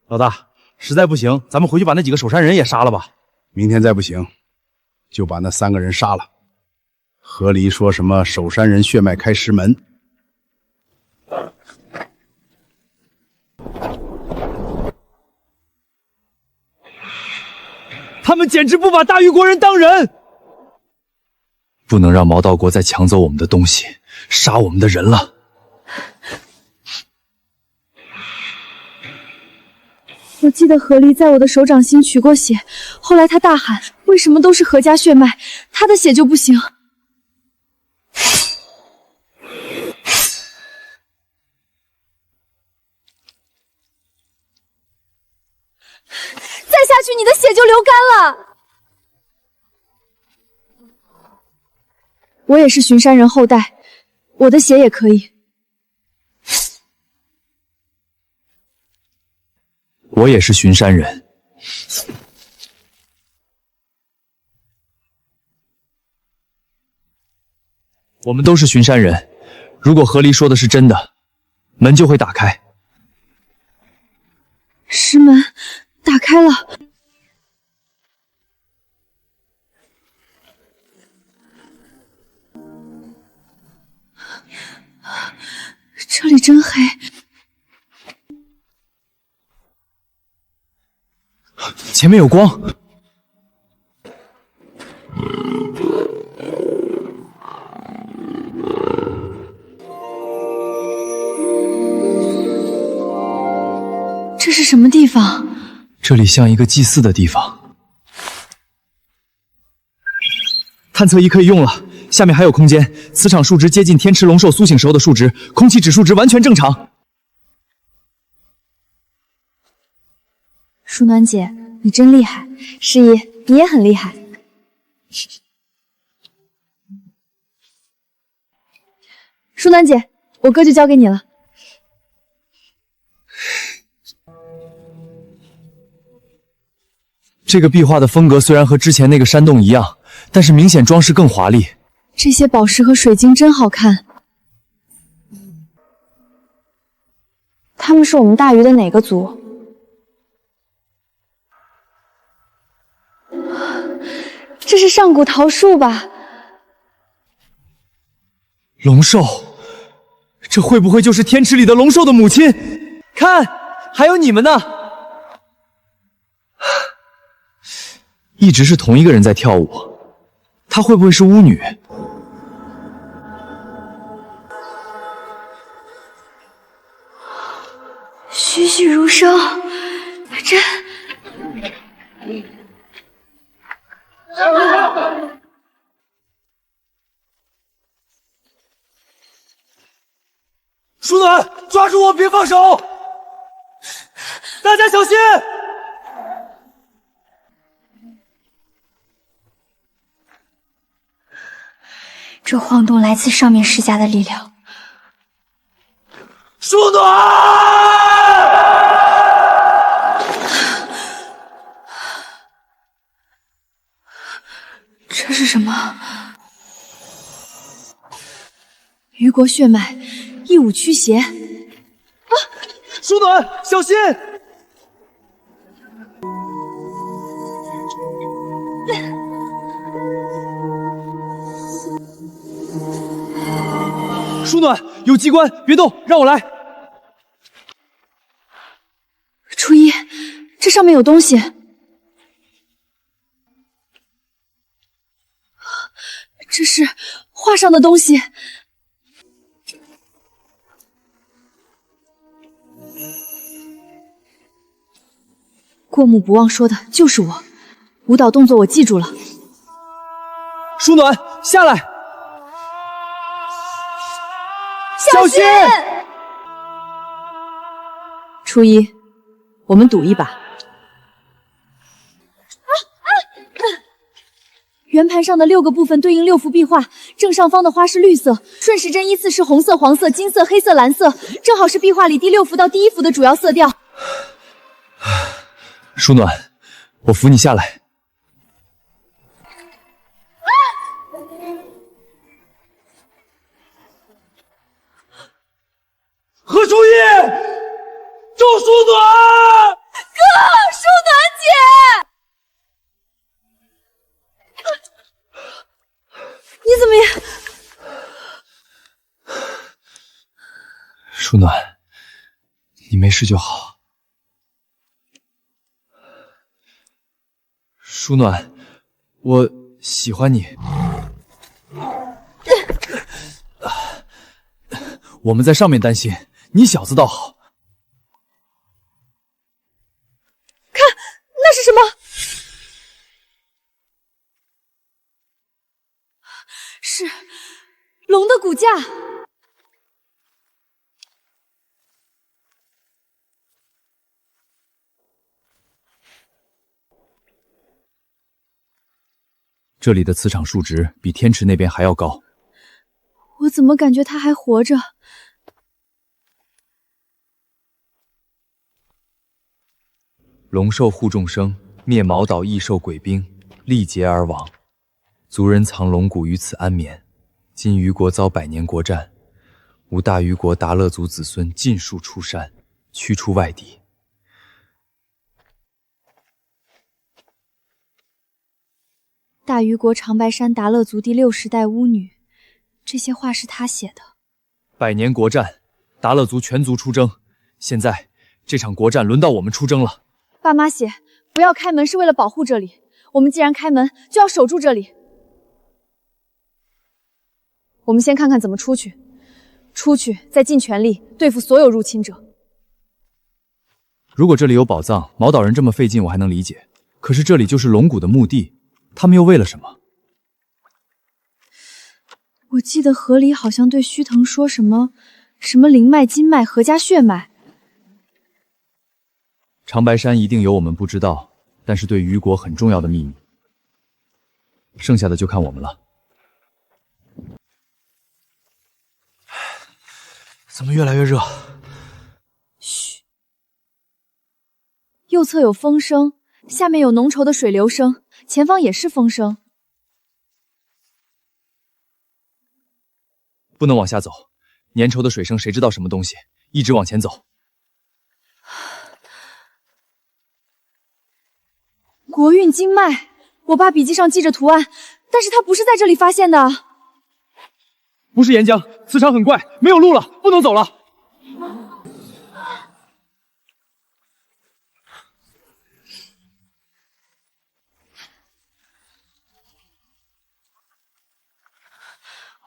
老大，实在不行，咱们回去把那几个守山人也杀了吧。明天再不行，就把那3个人杀了。河狸说什么守山人血脉开石门。他们简直不把大玉国人当人！不能让毛道国再抢走我们的东西，杀我们的人了。我记得河狸在我的手掌心取过血，后来他大喊：“为什么都是何家血脉？他的血就不行？”再下去，你的血就流干了。我也是巡山人后代，我的血也可以。我也是巡山人。我们都是巡山人，如果河狸说的是真的，门就会打开。石门打开了。这里真黑。前面有光。这是什么地方？这里像一个祭祀的地方。探测仪可以用了，下面还有空间，磁场数值接近天池龙兽苏醒时候的数值，空气指数值完全正常。舒暖姐，你真厉害，诗怡，你也很厉害。舒暖姐，我哥就交给你了。这个壁画的风格虽然和之前那个山洞一样，但是明显装饰更华丽。这些宝石和水晶真好看。他们是我们大鱼的哪个族？这是上古桃树吧？龙兽，这会不会就是天池里的龙兽的母亲？看，还有你们呢！一直是同一个人在跳舞，她会不会是巫女？栩栩如生，真……舒暖，抓住我，别放手！大家小心！这晃动来自上面施加的力量。舒暖！这是什么？虞国血脉，一舞驱邪。啊！舒暖，小心！舒暖，有机关，别动，让我来。初一，这上面有东西。这是画上的东西。过目不忘说的就是我，舞蹈动作我记住了。舒暖，下来！小心！初一，我们赌一把。圆盘上的6个部分对应6幅壁画，正上方的花是绿色，顺时针依次是红色、黄色、金色、黑色、蓝色，正好是壁画里第6幅到第1幅的主要色调。舒暖，我扶你下来。何初一，救舒暖！哥，舒暖姐，你怎么也……舒暖，你没事就好。舒暖，我喜欢你。我们在上面担心，你小子倒好。看，那是什么？是龙的骨架。这里的磁场数值比天池那边还要高。我怎么感觉他还活着？龙兽护众生，灭毛岛异兽鬼兵，力竭而亡。族人藏龙骨于此安眠，今虞国遭百年国战，吾大虞国达勒族子孙尽数出山，驱出外敌。大虞国长白山达勒族第60代巫女，这些话是他写的。百年国战，达勒族全族出征。现在这场国战轮到我们出征了。爸妈写，不要开门是为了保护这里。我们既然开门，就要守住这里。我们先看看怎么出去，出去再尽全力对付所有入侵者。如果这里有宝藏，毛岛人这么费劲我还能理解。可是这里就是龙骨的墓地，他们又为了什么？我记得河里好像对须藤说什么灵脉、筋脉、合家血脉。长白山一定有我们不知道，但是对虞国很重要的秘密。剩下的就看我们了。怎么越来越热？嘘，右侧有风声，下面有浓稠的水流声，前方也是风声。不能往下走，粘稠的水声谁知道什么东西？一直往前走。国运经脉，我爸笔记上记着图案，但是他不是在这里发现的。不是岩浆，磁场很怪，没有路了，不能走了。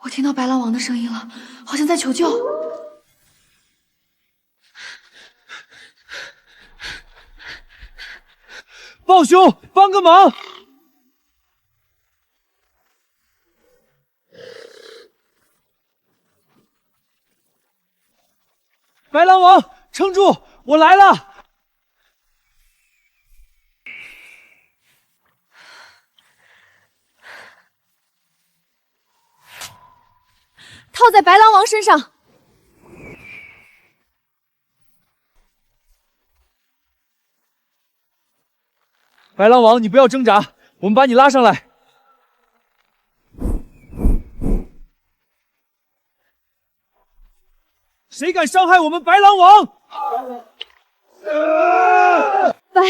我听到白狼王的声音了，好像在求救。豹兄，帮个忙！白狼王，撑住，我来了！套在白狼王身上。白狼王，你不要挣扎，我们把你拉上来。谁敢伤害我们白狼王？白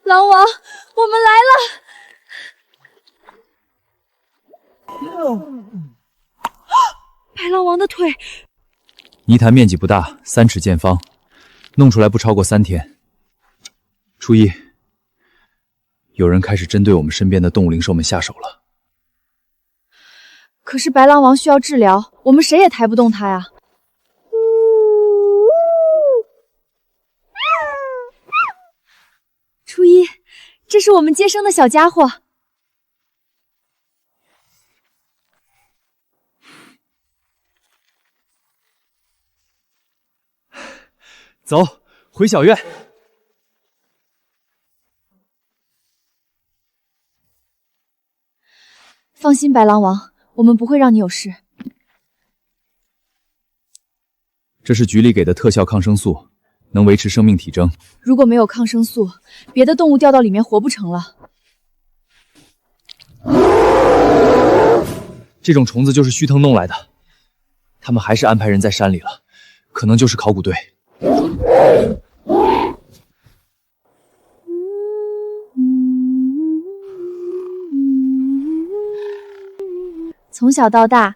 狼王，我们来了！白狼王的腿。泥潭面积不大，3尺见方，弄出来不超过3天。初一，有人开始针对我们身边的动物灵兽们下手了。可是白狼王需要治疗，我们谁也抬不动他呀。初一，这是我们接生的小家伙。走，回小院。放心，白狼王，我们不会让你有事。这是局里给的特效抗生素，能维持生命体征。如果没有抗生素，别的动物掉到里面活不成了。这种虫子就是须藤弄来的，他们还是安排人在山里了，可能就是考古队。从小到大，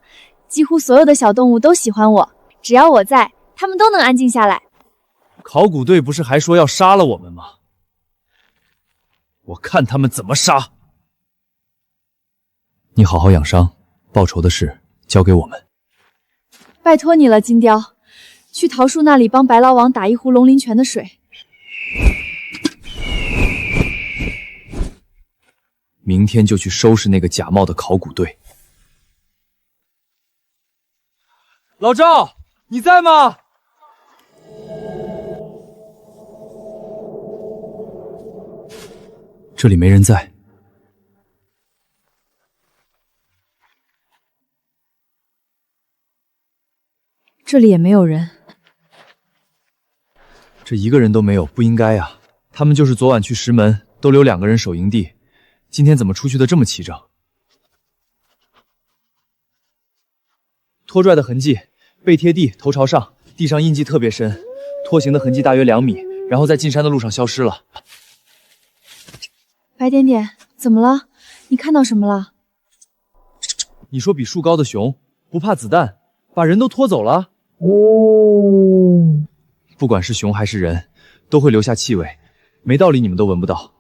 几乎所有的小动物都喜欢我，只要我在，它们都能安静下来。考古队不是还说要杀了我们吗？我看他们怎么杀！你好好养伤，报仇的事交给我们。拜托你了，金雕，去桃树那里帮白狼王打一壶龙鳞泉的水。明天就去收拾那个假冒的考古队。老赵，你在吗？这里没人在。这里也没有人。这一个人都没有，不应该啊！他们就是昨晚去石门，都留2个人守营地，今天怎么出去的这么齐整？拖拽的痕迹，背贴地，头朝上，地上印记特别深，拖行的痕迹大约2米，然后在进山的路上消失了。白点点，怎么了？你看到什么了？你说比树高的熊不怕子弹，把人都拖走了？不管是熊还是人，都会留下气味，没道理你们都闻不到。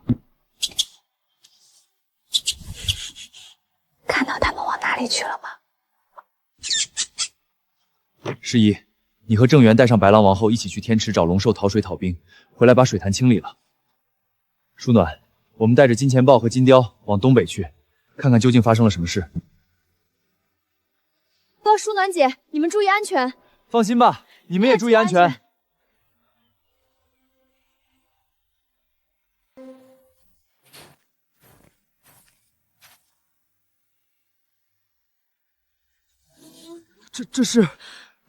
看到他们往哪里去了吗？十一，你和郑源带上白狼王后一起去天池找龙兽讨水讨兵，回来把水潭清理了。舒暖，我们带着金钱豹和金雕往东北去，看看究竟发生了什么事。舒暖姐，你们注意安全。放心吧，你们也注意安全。这是，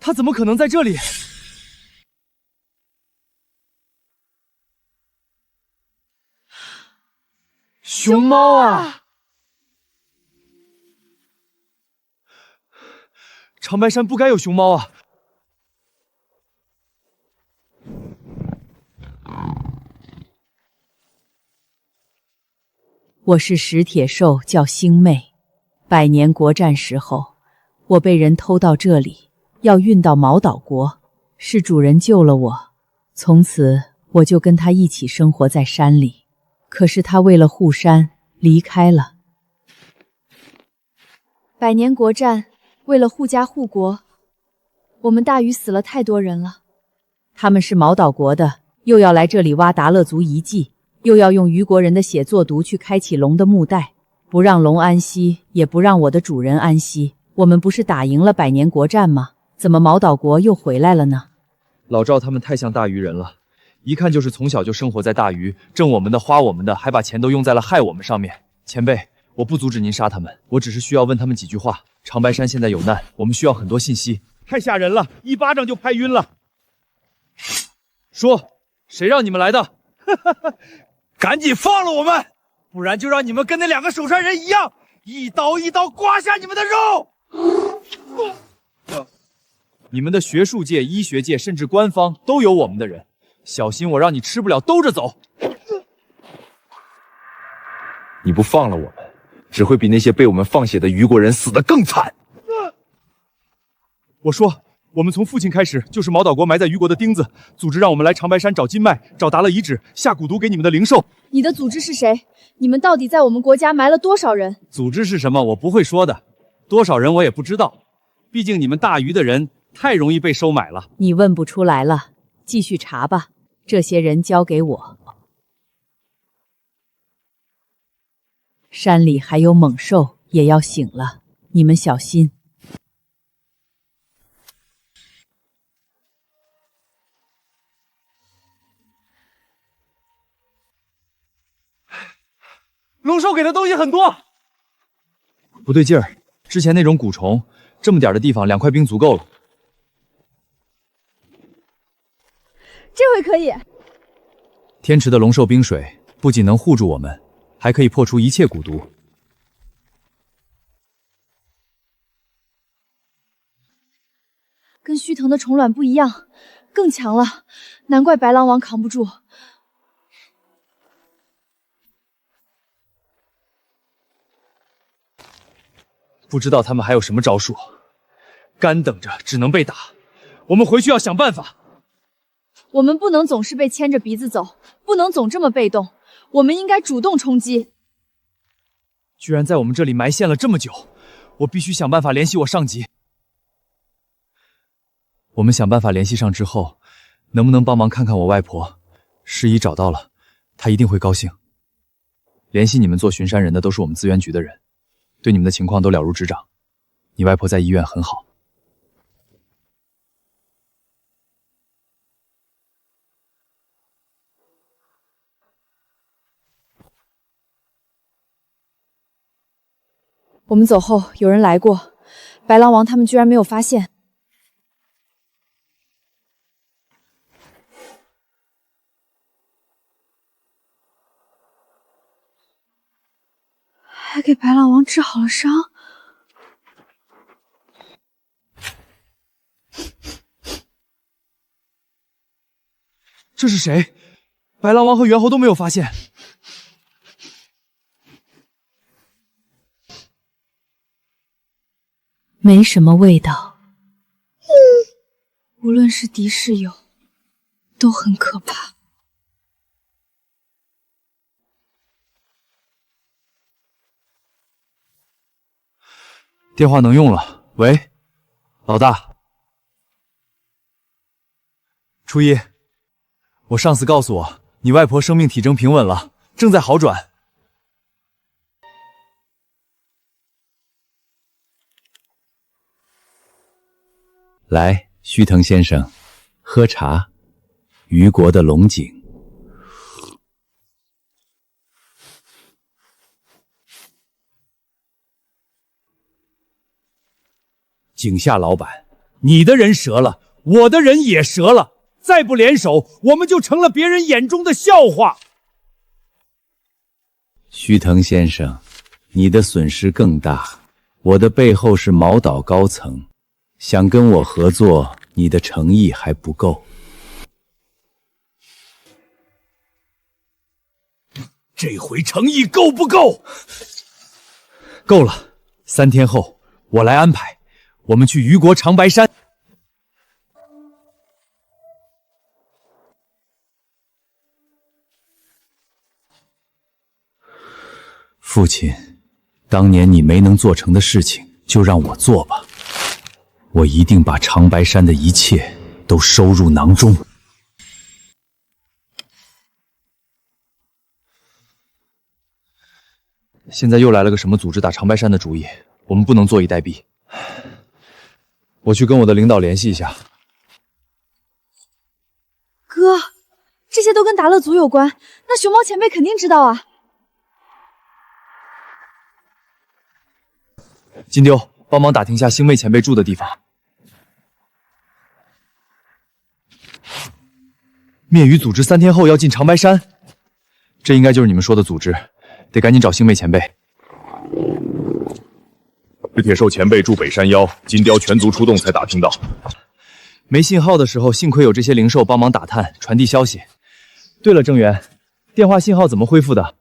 他怎么可能在这里？熊猫啊！长白山不该有熊猫啊！我是石铁兽，叫星妹。百年国战时候，我被人偷到这里，要运到毛岛国，是主人救了我。从此我就跟他一起生活在山里。可是他为了护山离开了。百年国战，为了护家护国，我们大禹死了太多人了。他们是毛岛国的，又要来这里挖达勒族遗迹，又要用虞国人的血做毒去开启龙的墓袋，不让龙安息，也不让我的主人安息。我们不是打赢了百年国战吗？怎么毛岛国又回来了呢？老赵他们太像大禹人了，一看就是从小就生活在大禹，挣我们的花我们的，还把钱都用在了害我们上面。前辈，我不阻止您杀他们，我只是需要问他们几句话。长白山现在有难，我们需要很多信息。太吓人了，一巴掌就拍晕了。说，谁让你们来的？赶紧放了我们，不然就让你们跟那2个守山人一样，一刀一刀刮下你们的肉。你们的学术界、医学界，甚至官方都有我们的人，小心我让你吃不了兜着走。你不放了我们，只会比那些被我们放血的虞国人死得更惨。我说，我们从父亲开始就是毛岛国埋在虞国的钉子，组织让我们来长白山找金脉，找达勒遗址，下蛊毒给你们的灵兽。你的组织是谁？你们到底在我们国家埋了多少人？组织是什么？我不会说的，多少人我也不知道。毕竟你们大禹的人太容易被收买了。你问不出来了，继续查吧。这些人交给我。山里还有猛兽，也要醒了，你们小心。龙兽给的东西很多，不对劲儿。之前那种蛊虫，这么点的地方，2块冰足够了。这回可以。天池的龙兽冰水不仅能护住我们，还可以破除一切蛊毒。跟须藤的虫卵不一样，更强了，难怪白狼王扛不住。不知道他们还有什么招数，干等着只能被打。我们回去要想办法。我们不能总是被牵着鼻子走，不能总这么被动，我们应该主动冲击。居然在我们这里埋线了这么久，我必须想办法联系我上级。我们想办法联系上之后，能不能帮忙看看我外婆？事宜找到了，她一定会高兴。联系你们做巡山人的都是我们资源局的人，对你们的情况都了如指掌。你外婆在医院很好。我们走后，有人来过，白狼王他们居然没有发现。还给白狼王治好了伤。这是谁？白狼王和猿猴都没有发现。没什么味道。无论是敌是友，都很可怕。电话能用了。喂，老大。初一，我上司告诉我，你外婆生命体征平稳了，正在好转。来，须藤先生，喝茶。虞国的龙井。井下老板，你的人折了，我的人也折了，再不联手，我们就成了别人眼中的笑话。须藤先生，你的损失更大。我的背后是毛岛高层，想跟我合作，你的诚意还不够。这回诚意够不够？够了。3天后，我来安排。我们去虞国长白山。父亲，当年你没能做成的事情，就让我做吧。我一定把长白山的一切都收入囊中。现在又来了个什么组织打长白山的主意，我们不能坐以待毙。我去跟我的领导联系一下。哥，这些都跟达勒族有关，那熊猫前辈肯定知道啊。金丢，帮忙打听下星妹前辈住的地方。灭羽组织3天后要进长白山，这应该就是你们说的组织，得赶紧找星妹前辈。是铁兽前辈驻北山腰，金雕全族出动才打听到。没信号的时候，幸亏有这些灵兽帮忙打探、传递消息。对了，郑源，电话信号怎么恢复的？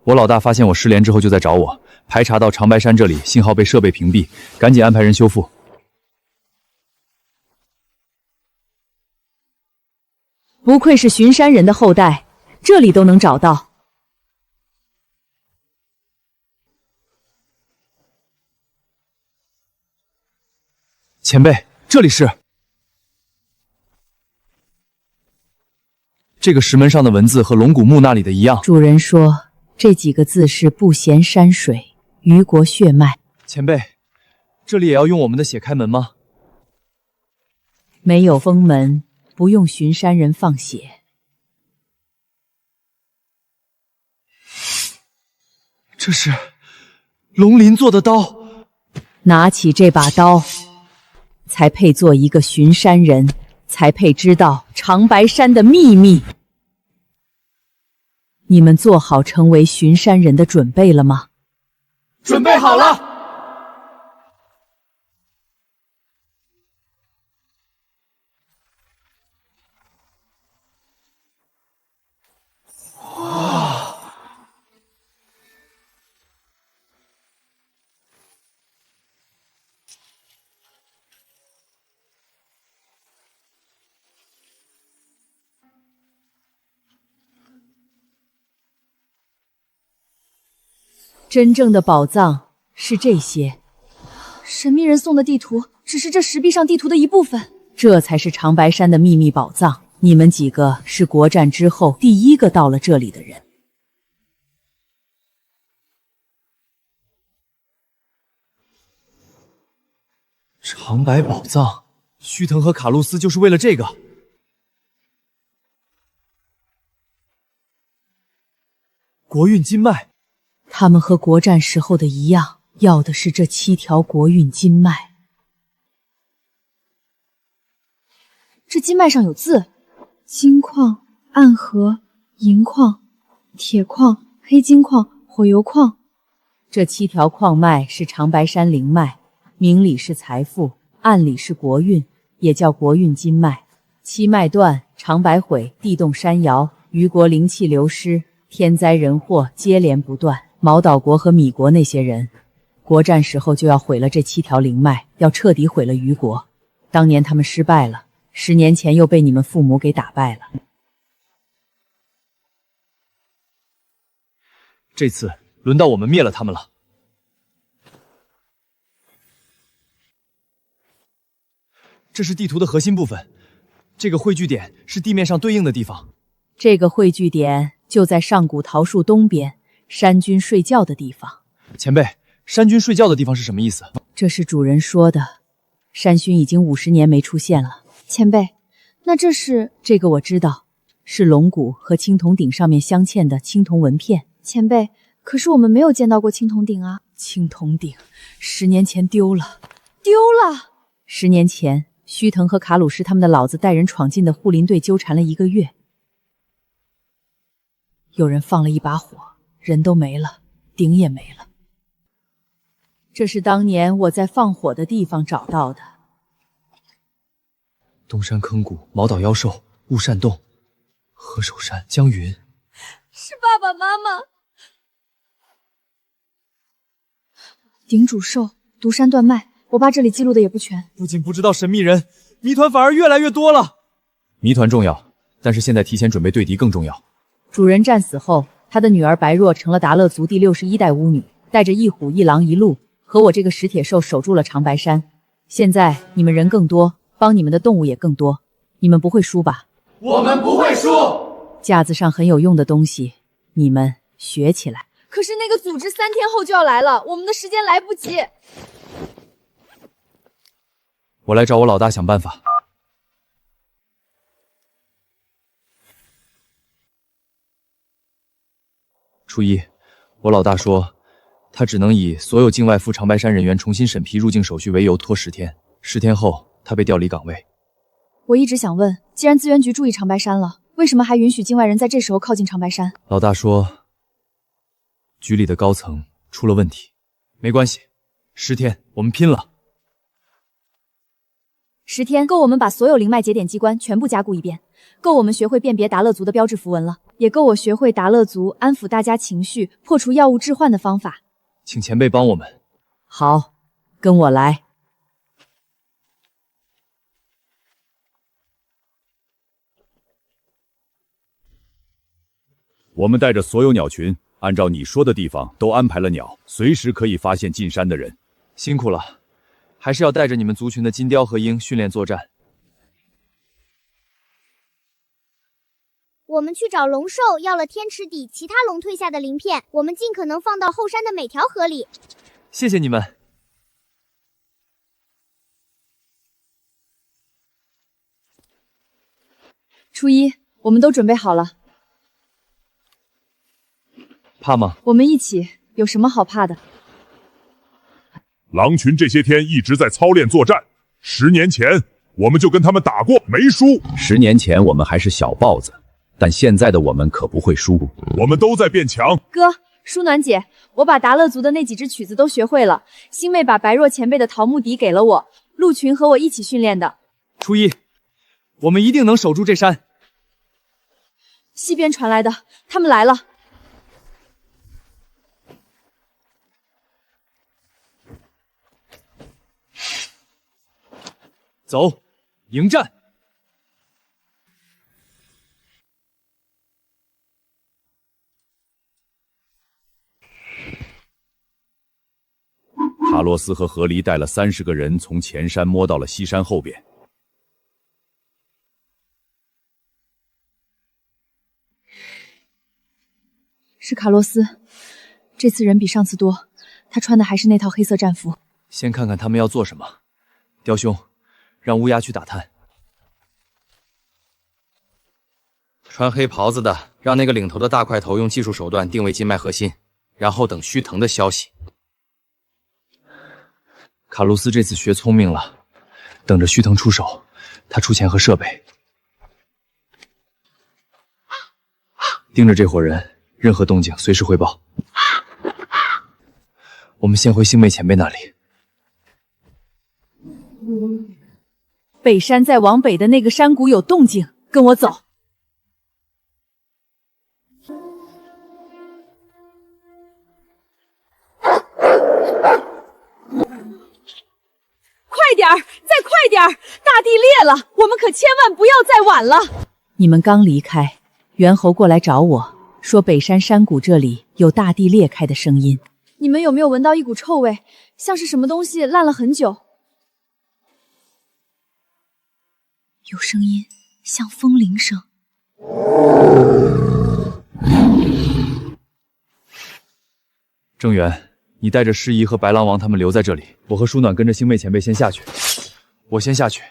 我老大发现我失联之后就在找我，排查到长白山这里信号被设备屏蔽，赶紧安排人修复。不愧是巡山人的后代，这里都能找到。前辈，这里是。这个石门上的文字和龙骨墓那里的一样。主人说这几个字是不嫌山水，虞国血脉。前辈，这里也要用我们的血开门吗？没有封门，不用巡山人放血。这是龙鳞做的刀。拿起这把刀，才配做一个巡山人，才配知道长白山的秘密。你们做好成为巡山人的准备了吗？准备好了。真正的宝藏是这些。神秘人送的地图只是这石壁上地图的一部分，这才是长白山的秘密宝藏。你们几个是国战之后第一个到了这里的人。长白宝藏，须藤和卡露丝就是为了这个。国运金脉。他们和国战时候的一样，要的是这7条国运金脉。这金脉上有字：金矿、暗河、银矿、铁矿、黑金矿、火油矿。这7条矿脉是长白山灵脉，明里是财富，暗里是国运，也叫国运经脉。七脉断，长白毁，地动山摇，虞国灵气流失，天灾人祸接连不断。毛岛国和米国那些人，国战时候就要毁了这7条灵脉，要彻底毁了虞国。当年他们失败了，10年前又被你们父母给打败了。这次轮到我们灭了他们了。这是地图的核心部分，这个汇聚点是地面上对应的地方。这个汇聚点就在上古桃树东边，山君睡觉的地方。前辈，山君睡觉的地方是什么意思？这是主人说的。山君已经50年没出现了。前辈，那这是？这个我知道，是龙骨和青铜鼎上面镶嵌的青铜纹片。前辈，可是我们没有见到过青铜鼎啊。青铜鼎10年前丢了。丢了？10年前，须藤和卡鲁士他们的老子带人闯进的护林队纠缠了1个月，有人放了一把火，人都没了，鼎也没了。这是当年我在放火的地方找到的。东山坑谷、毛岛妖兽、雾扇洞、何首山、江云，是爸爸妈妈。鼎主兽、独山断脉，我爸这里记录的也不全。不仅不知道神秘人，谜团反而越来越多了。谜团重要，但是现在提前准备对敌更重要。主人战死后，他的女儿白若成了达勒族第61代巫女，带着1虎1狼1鹿，和我这个石铁兽守住了长白山。现在你们人更多，帮你们的动物也更多，你们不会输吧？我们不会输。架子上很有用的东西，你们学起来。可是那个组织3天后就要来了，我们的时间来不及。我来找我老大想办法。初一，我老大说，他只能以所有境外赴长白山人员重新审批入境手续为由拖10天，10天后他被调离岗位。我一直想问，既然资源局注意长白山了，为什么还允许境外人在这时候靠近长白山？老大说，局里的高层出了问题。没关系，10天我们拼了。10天够我们把所有灵脉节点机关全部加固一遍，够我们学会辨别达勒族的标志符文了，也够我学会达勒族安抚大家情绪、破除药物致幻的方法。请前辈帮我们。好，跟我来。我们带着所有鸟群，按照你说的地方都安排了鸟，随时可以发现进山的人。辛苦了。还是要带着你们族群的金雕和鹰训练作战。我们去找龙兽要了天池底其他龙退下的鳞片，我们尽可能放到后山的每条河里。谢谢你们。初一，我们都准备好了。怕吗？我们一起，有什么好怕的？狼群这些天一直在操练作战，10年前我们就跟他们打过，没输。10年前我们还是小豹子，但现在的我们可不会输。我们都在变强。哥，舒暖姐，我把达勒族的那几支曲子都学会了。星妹把白若前辈的桃木笛给了我，陆群和我一起训练的。初一，我们一定能守住这山。西边传来的，他们来了。走，迎战！卡洛斯和河狸带了30个人从前山摸到了西山后边。是卡洛斯，这次人比上次多，他穿的还是那套黑色战服。先看看他们要做什么。雕兄，让乌鸦去打探。穿黑袍子的，让那个领头的大块头用技术手段定位经脉核心，然后等须藤的消息。卡洛斯这次学聪明了，等着须藤出手，他出钱和设备。盯着这伙人，任何动静随时汇报。我们先回星妹前辈那里。北山再往北的那个山谷有动静，跟我走。快点儿，再快点儿！大地裂了，我们可千万不要再晚了。你们刚离开，猿猴过来找我说，北山山谷这里有大地裂开的声音。你们有没有闻到一股臭味，像是什么东西烂了很久？有声音，像风铃声。郑源，你带着诗怡和白狼王他们留在这里，我和舒暖跟着星妹前辈先下去。我先下去，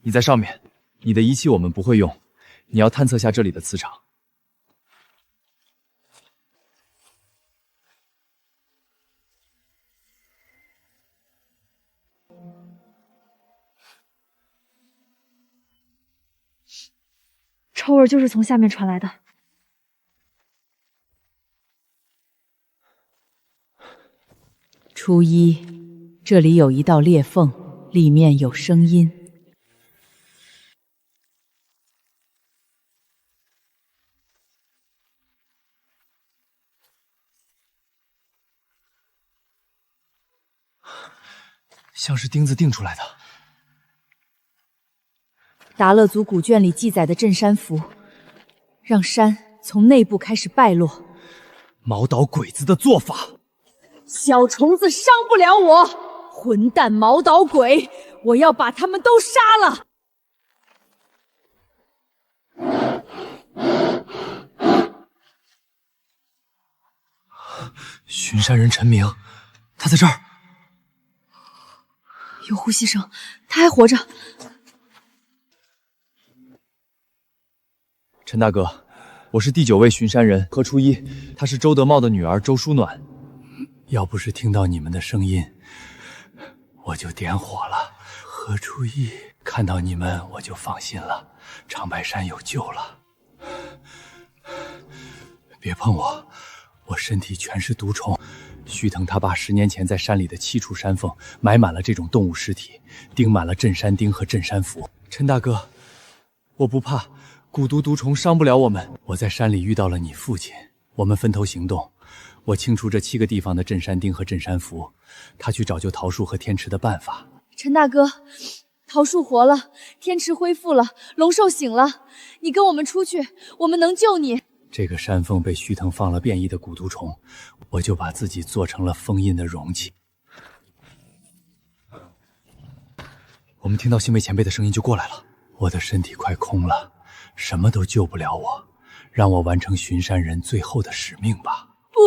你在上面。你的仪器我们不会用，你要探测下这里的磁场。臭味就是从下面传来的。初一，这里有一道裂缝，里面有声音。像是钉子钉出来的。达勒族古卷里记载的镇山符，让山从内部开始败落。毛岛鬼子的做法。小虫子伤不了我，混蛋毛岛鬼，我要把他们都杀了！巡山人陈明，他在这儿。有呼吸声，他还活着。陈大哥，我是第9位巡山人何初一，她是周德茂的女儿周淑暖。要不是听到你们的声音，我就点火了。何初一，看到你们我就放心了，长白山有救了。别碰我，我身体全是毒虫。须藤他爸10年前在山里的7处山缝埋满了这种动物尸体，钉满了镇山钉和镇山符。陈大哥，我不怕，蛊毒毒虫伤不了我们。我在山里遇到了你父亲，我们分头行动。我清除这7个地方的镇山钉和镇山符，他去找救桃树和天池的办法。陈大哥，桃树活了，天池恢复了，龙兽醒了，你跟我们出去，我们能救你。这个山缝被须藤放了变异的蛊毒虫，我就把自己做成了封印的容器。我们听到星妹前辈的声音就过来了。我的身体快空了，什么都救不了我，让我完成巡山人最后的使命吧。不，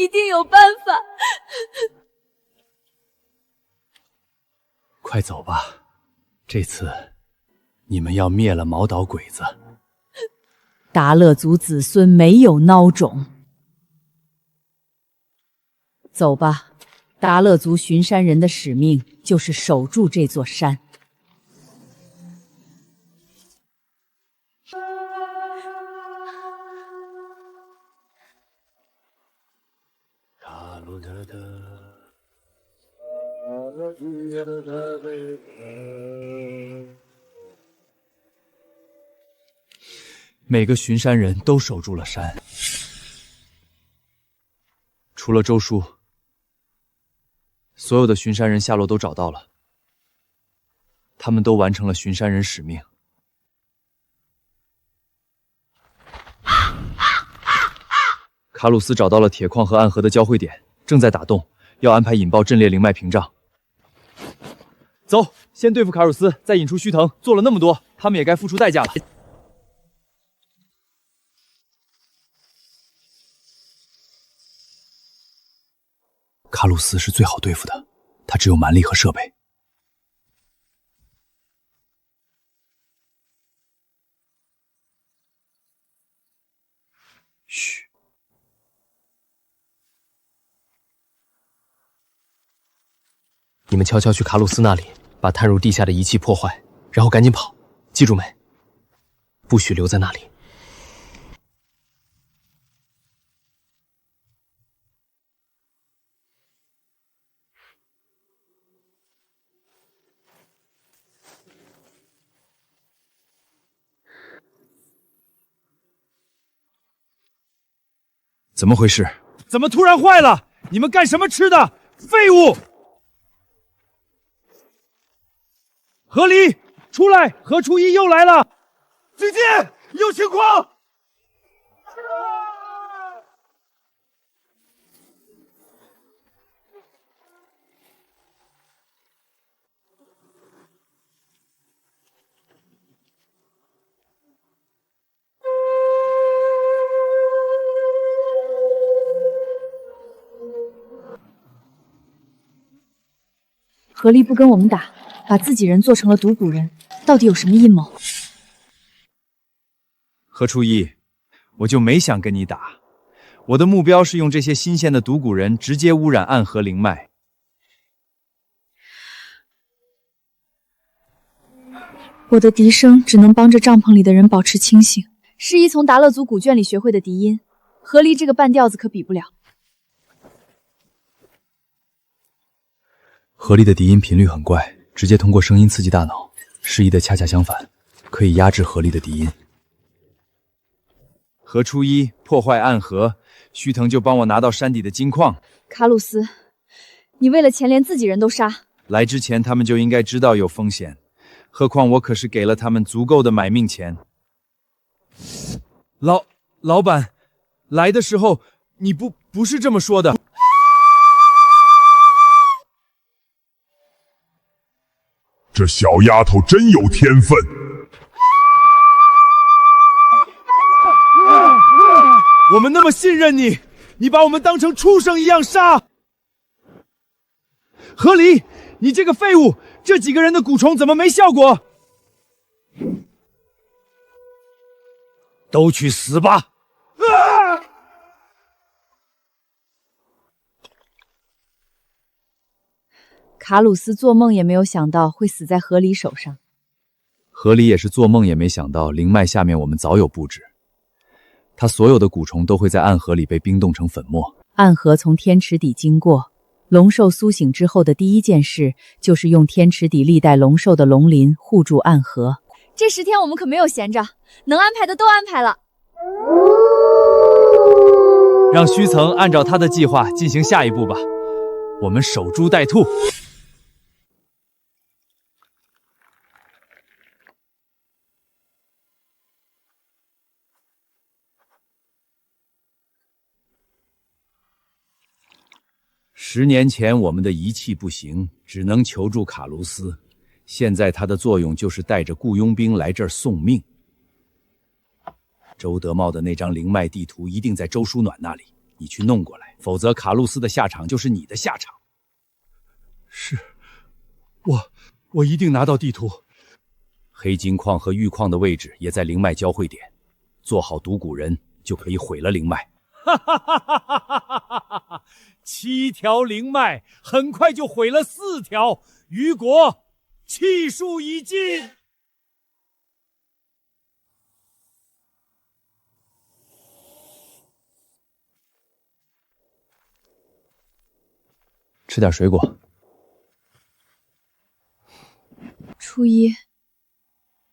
一定有办法。快走吧，这次你们要灭了毛岛鬼子。达勒族子孙没有孬种。走吧，达勒族巡山人的使命就是守住这座山。每个巡山人都守住了山，除了周叔，所有的巡山人下落都找到了，他们都完成了巡山人使命。卡鲁斯找到了铁矿和暗河的交汇点，正在打洞，要安排引爆阵列灵脉屏障。走，先对付卡鲁斯，再引出须藤。做了那么多，他们也该付出代价了。卡鲁斯是最好对付的，他只有蛮力和设备。嘘。你们悄悄去卡鲁斯那里，把探入地下的仪器破坏，然后赶紧跑，记住没？不许留在那里。怎么回事？怎么突然坏了？你们干什么吃的？废物！何离，出来！何初一又来了。姐姐，有情况！何离不跟我们打，把自己人做成了毒蛊人，到底有什么阴谋？何初一，我就没想跟你打，我的目标是用这些新鲜的毒蛊人直接污染暗河灵脉。我的笛声只能帮着帐篷里的人保持清醒。是一从达勒族古卷里学会的笛音，何离这个半吊子可比不了。何离的笛音频率很怪，直接通过声音刺激大脑，适宜的恰恰相反，可以压制何离的笛音。何初一破坏暗河，须藤就帮我拿到山底的金矿。卡鲁斯，你为了钱连自己人都杀。来之前他们就应该知道有风险，何况我可是给了他们足够的买命钱。老板，来的时候你不是这么说的。这小丫头真有天分。我们那么信任你，你把我们当成畜生一样杀。何离，你这个废物，这几个人的蛊虫怎么没效果？都去死吧！卡鲁斯做梦也没有想到会死在何离手上。何离也是做梦也没想到，灵脉下面我们早有布置。他所有的蛊虫都会在暗河里被冰冻成粉末。暗河从天池底经过，龙兽苏醒之后的第一件事就是用天池底历代龙兽的龙鳞护住暗河。这10天我们可没有闲着，能安排的都安排了。让须曾按照他的计划进行下一步吧，我们守株待兔。10年前我们的仪器不行，只能求助卡卢斯。现在它的作用就是带着雇佣兵来这儿送命。周德茂的那张灵脉地图一定在周书暖那里，你去弄过来，否则卡路斯的下场就是你的下场。是，我一定拿到地图。黑金矿和玉矿的位置也在灵脉交汇点，做好毒蛊人就可以毁了灵脉。哈哈哈哈哈哈！7条灵脉很快就毁了4条，虞国气数已尽。吃点水果。初一，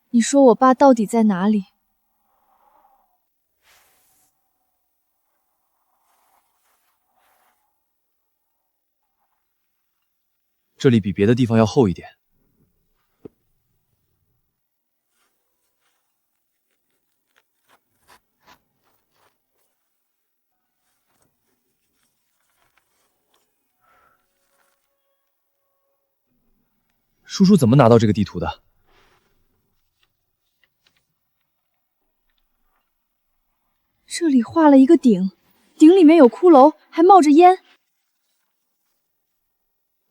你说我爸到底在哪里？这里比别的地方要厚一点。叔叔怎么拿到这个地图的？这里画了一个鼎，鼎里面有骷髅，还冒着烟。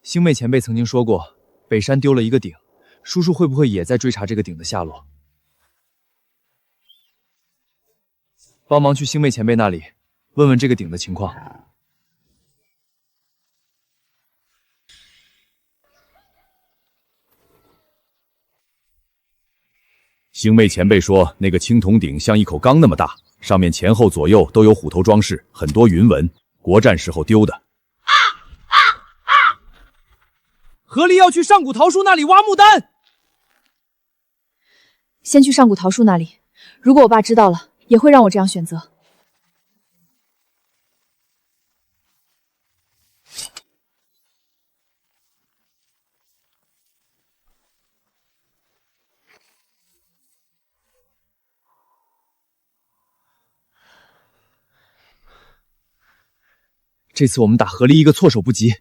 星妹前辈曾经说过，北山丢了一个鼎，叔叔会不会也在追查这个鼎的下落？帮忙去星妹前辈那里，问问这个鼎的情况。星妹前辈说，那个青铜鼎像一口缸那么大，上面前后左右都有虎头装饰，很多云纹，国战时候丢的。何离要去上古桃树那里挖木丹。先去上古桃树那里，如果我爸知道了，也会让我这样选择。这次我们打河狸一个措手不及。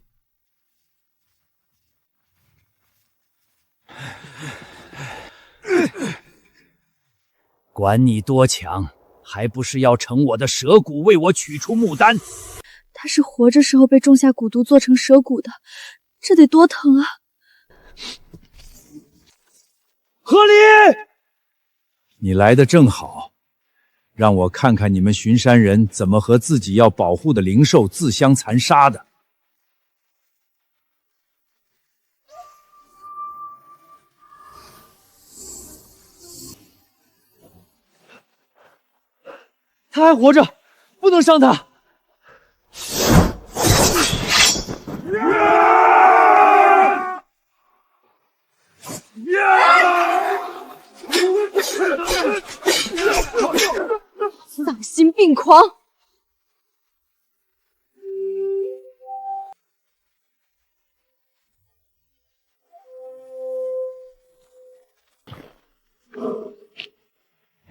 管你多强，还不是要成我的蛇骨，为我取出木丹。他是活着时候被种下蛊毒做成蛇骨的，这得多疼啊！河狸，你来的正好，让我看看你们巡山人怎么和自己要保护的灵兽自相残杀的。他还活着，不能伤他。丧心病狂！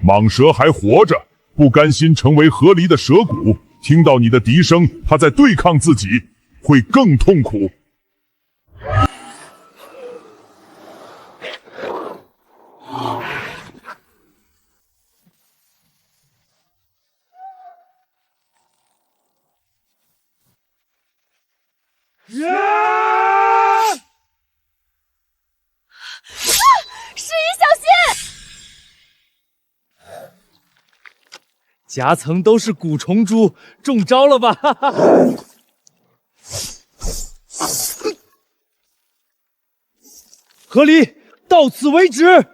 蟒蛇还活着，不甘心成为河狸的蛇骨，听到你的笛声，它在对抗自己，会更痛苦。诗怡，小心！夹层都是蛊虫蛛，中招了吧？哈哈。河狸，到此为止。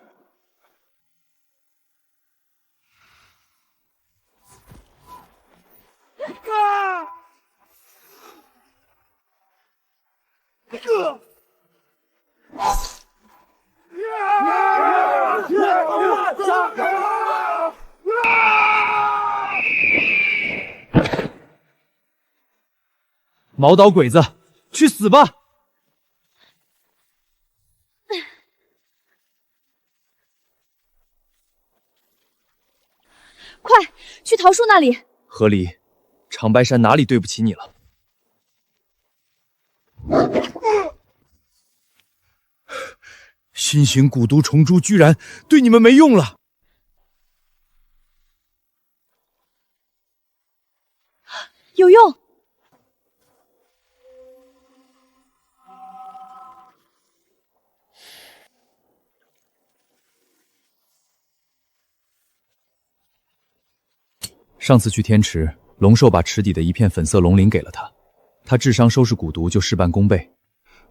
毛岛鬼子，去死吧！快去桃树那里！河狸，长白山哪里对不起你了？新型蛊毒虫蛛居然对你们没用了！有用！上次去天池，龙兽把池底的一片粉色龙鳞给了他，他治伤收拾蛊毒就事半功倍。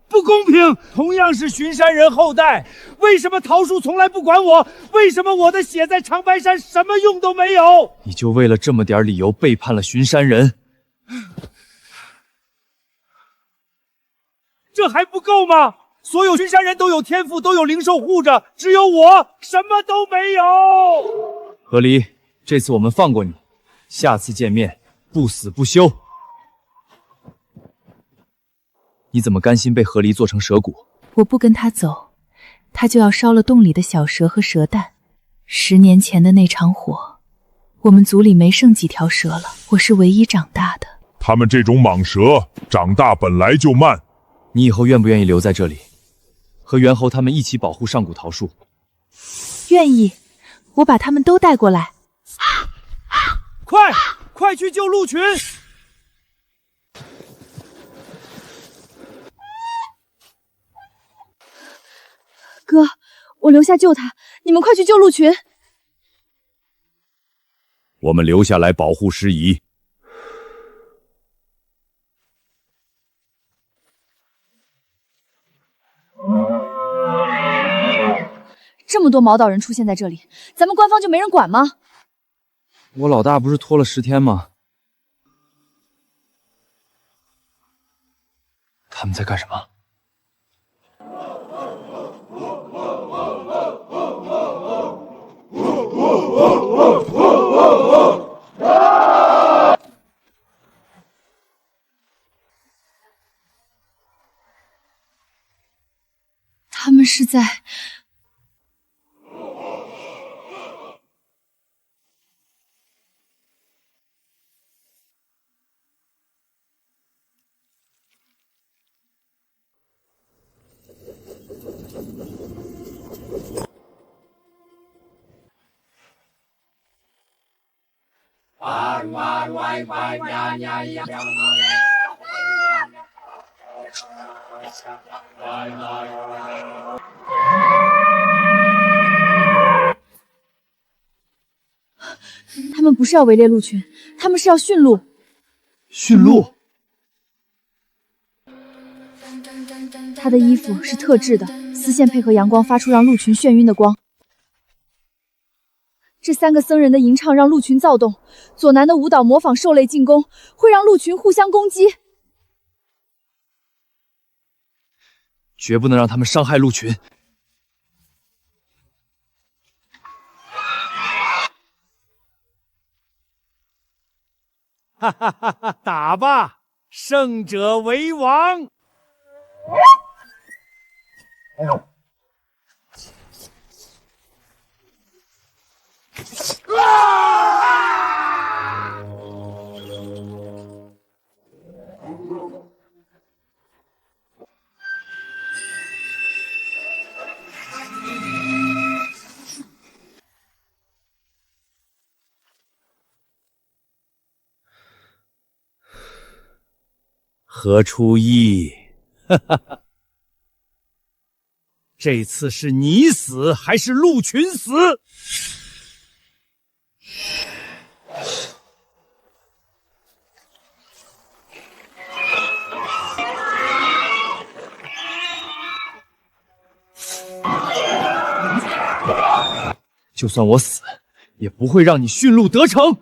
不公平！同样是巡山人后代，为什么桃树从来不管我？为什么我的血在长白山什么用都没有？你就为了这么点理由背叛了巡山人？这还不够吗？所有巡山人都有天赋，都有灵兽护着，只有我什么都没有。河狸，这次我们放过你，下次见面不死不休。你怎么甘心被河狸做成蛇骨？我不跟他走，他就要烧了洞里的小蛇和蛇蛋。10年前的那场火，我们族里没剩几条蛇了，我是唯一长大的。他们这种蟒蛇长大本来就慢。你以后愿不愿意留在这里，和猿猴他们一起保护上古桃树？愿意，我把他们都带过来。快去救鹿群！哥，我留下救他，你们快去救鹿群。我们留下来保护师姨。这么多毛岛人出现在这里，咱们官方就没人管吗？我老大不是拖了10天吗？他们在干什么？他们是在……他们不是要围猎鹿群，他们是要驯鹿。驯鹿？他的衣服是特制的，丝线配合阳光发出让鹿群眩晕的光。这3个僧人的吟唱让鹿群躁动，左南的舞蹈模仿兽类进攻，会让鹿群互相攻击。绝不能让他们伤害鹿群。哈哈哈哈！打吧，胜者为王。何初一，哈哈哈！这次是你死还是鹿群死？就算我死，也不会让你驯鹿得逞。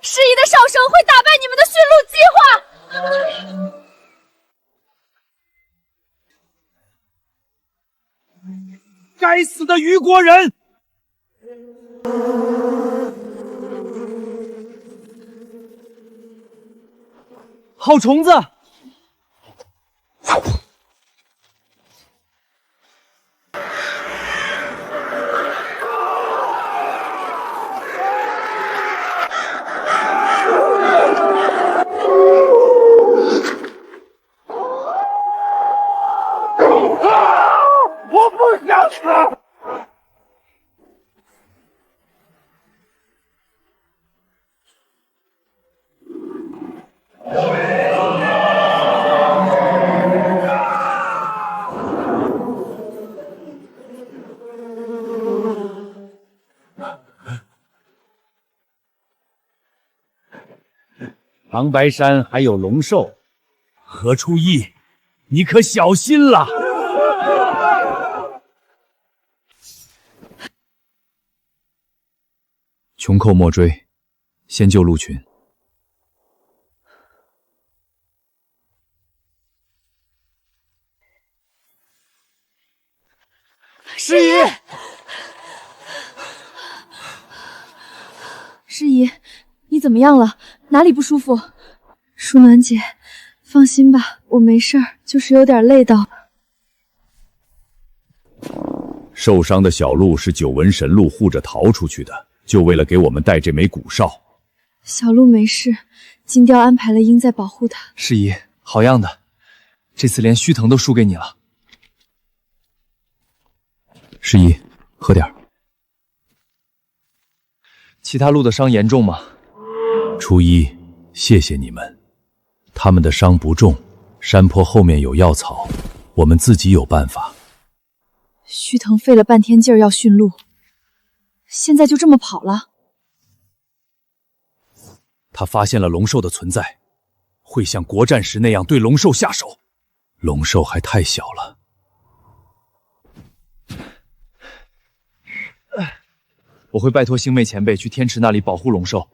适宜的哨声会打败你们的驯鹿计划。该死的虞国人！好虫子！我不想死！长白山还有龙兽，何初一，你可小心了！穷寇莫追，先救鹿群。师姨，师姨，你怎么样了？哪里不舒服？舒暖姐，放心吧，我没事儿，就是有点累到。受伤的小鹿是九纹神鹿护着逃出去的，就为了给我们带这枚古哨。小鹿没事，金雕安排了鹰在保护它。师姨，好样的，这次连须藤都输给你了。师姨，喝点儿。其他鹿的伤严重吗？初一，谢谢你们。他们的伤不重，山坡后面有药草，我们自己有办法。须藤费了半天劲儿要驯鹿，现在就这么跑了？他发现了龙兽的存在，会像国战时那样对龙兽下手。龙兽还太小了。我会拜托星妹前辈去天池那里保护龙兽。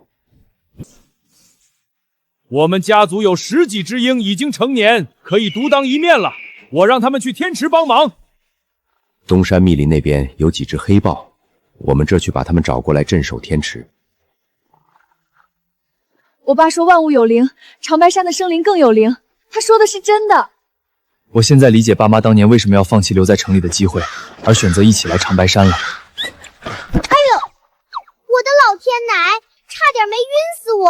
我们家族有10几只鹰已经成年，可以独当一面了。我让他们去天池帮忙。东山密林那边有几只黑豹，我们这去把他们找过来镇守天池。我爸说万物有灵，长白山的生灵更有灵，他说的是真的。我现在理解爸妈当年为什么要放弃留在城里的机会，而选择一起来长白山了。哎呦，我的老天奶，差点没晕死我！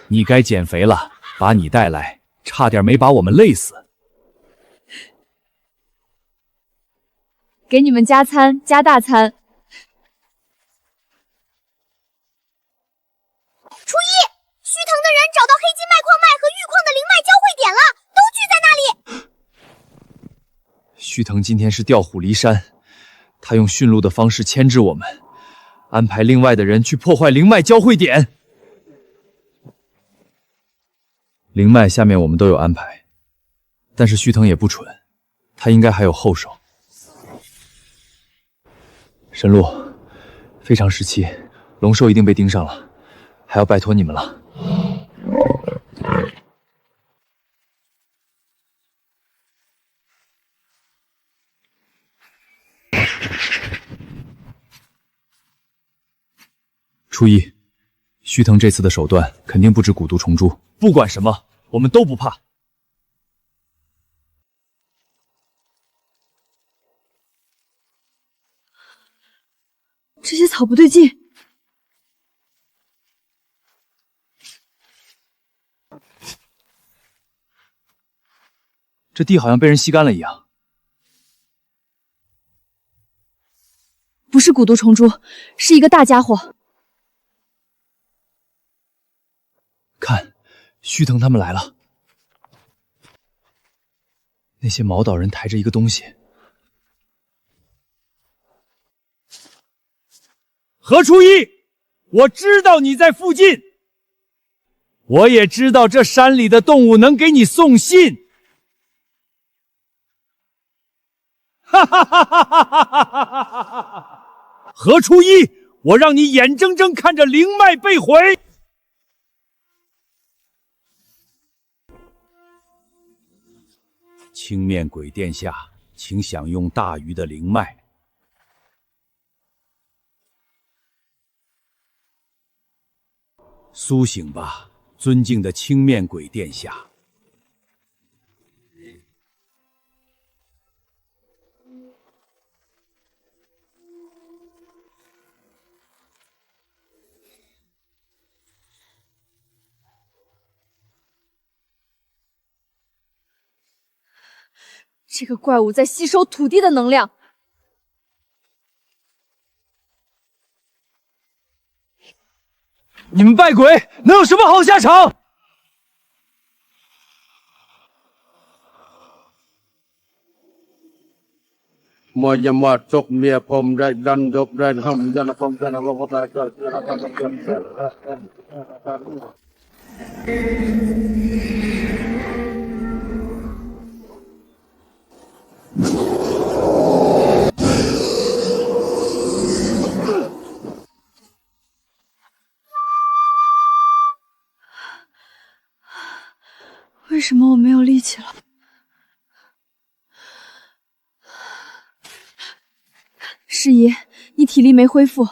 你该减肥了，把你带来，差点没把我们累死。给你们加餐，加大餐。初一，须藤的人找到黑金脉矿脉和玉矿的灵脉交汇点了，都聚在那里。须藤今天是调虎离山，他用驯鹿的方式牵制我们，安排另外的人去破坏灵脉交汇点。灵脉下面我们都有安排，但是须藤也不蠢，他应该还有后手。神鹿，非常时期，龙兽一定被盯上了，还要拜托你们了。初一，须藤这次的手段肯定不止蛊毒虫蛛，不管什么，我们都不怕。这些草不对劲。这地好像被人吸干了一样。不是蛊毒虫蛛，是一个大家伙。看，须藤他们来了。那些毛岛人抬着一个东西。何初一，我知道你在附近，我也知道这山里的动物能给你送信。哈哈哈哈哈哈！何初一，我让你眼睁睁看着灵脉被毁。青面鬼殿下，请享用大鱼的灵脉。苏醒吧，尊敬的青面鬼殿下。这个怪物在吸收土地的能量。你们败鬼能有什么好下场？莫要มาจบเมียผมได้ดันจบได้ทำยันผมจะนำไปก็为什么我没有力气了？师爷，你体力没恢复，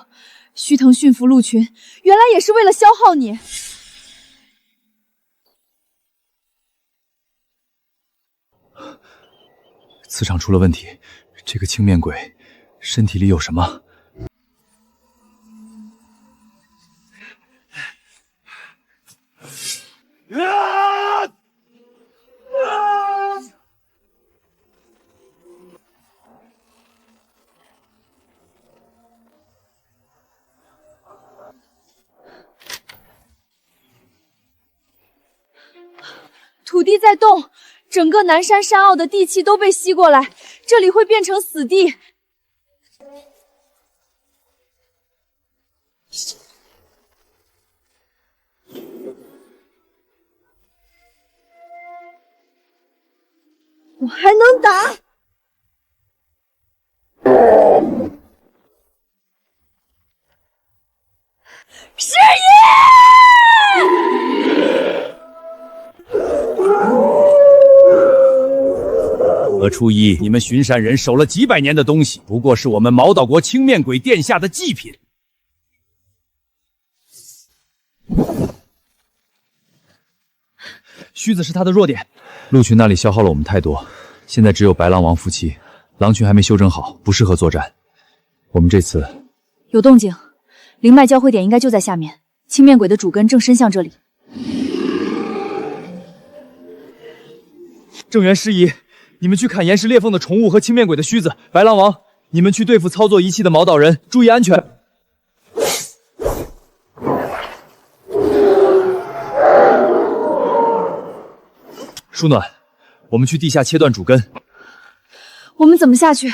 须藤驯服鹿群，原来也是为了消耗你。磁场出了问题，这个青面鬼身体里有什么？土地在动，整个南山山坳的地气都被吸过来，这里会变成死地。我还能打！师爷！何初一，你们巡山人守了几百年的东西，不过是我们毛岛国青面鬼殿下的祭品。须子是他的弱点。鹿群那里消耗了我们太多，现在只有白狼王夫妻，狼群还没修整好，不适合作战。我们这次有动静，灵脉交汇点应该就在下面，青面鬼的主根正伸向这里。正源师姨，你们去砍岩石裂缝的虫物和青面鬼的须子。白狼王，你们去对付操作仪器的毛岛人，注意安全。舒暖，我们去地下切断主根。我们怎么下去？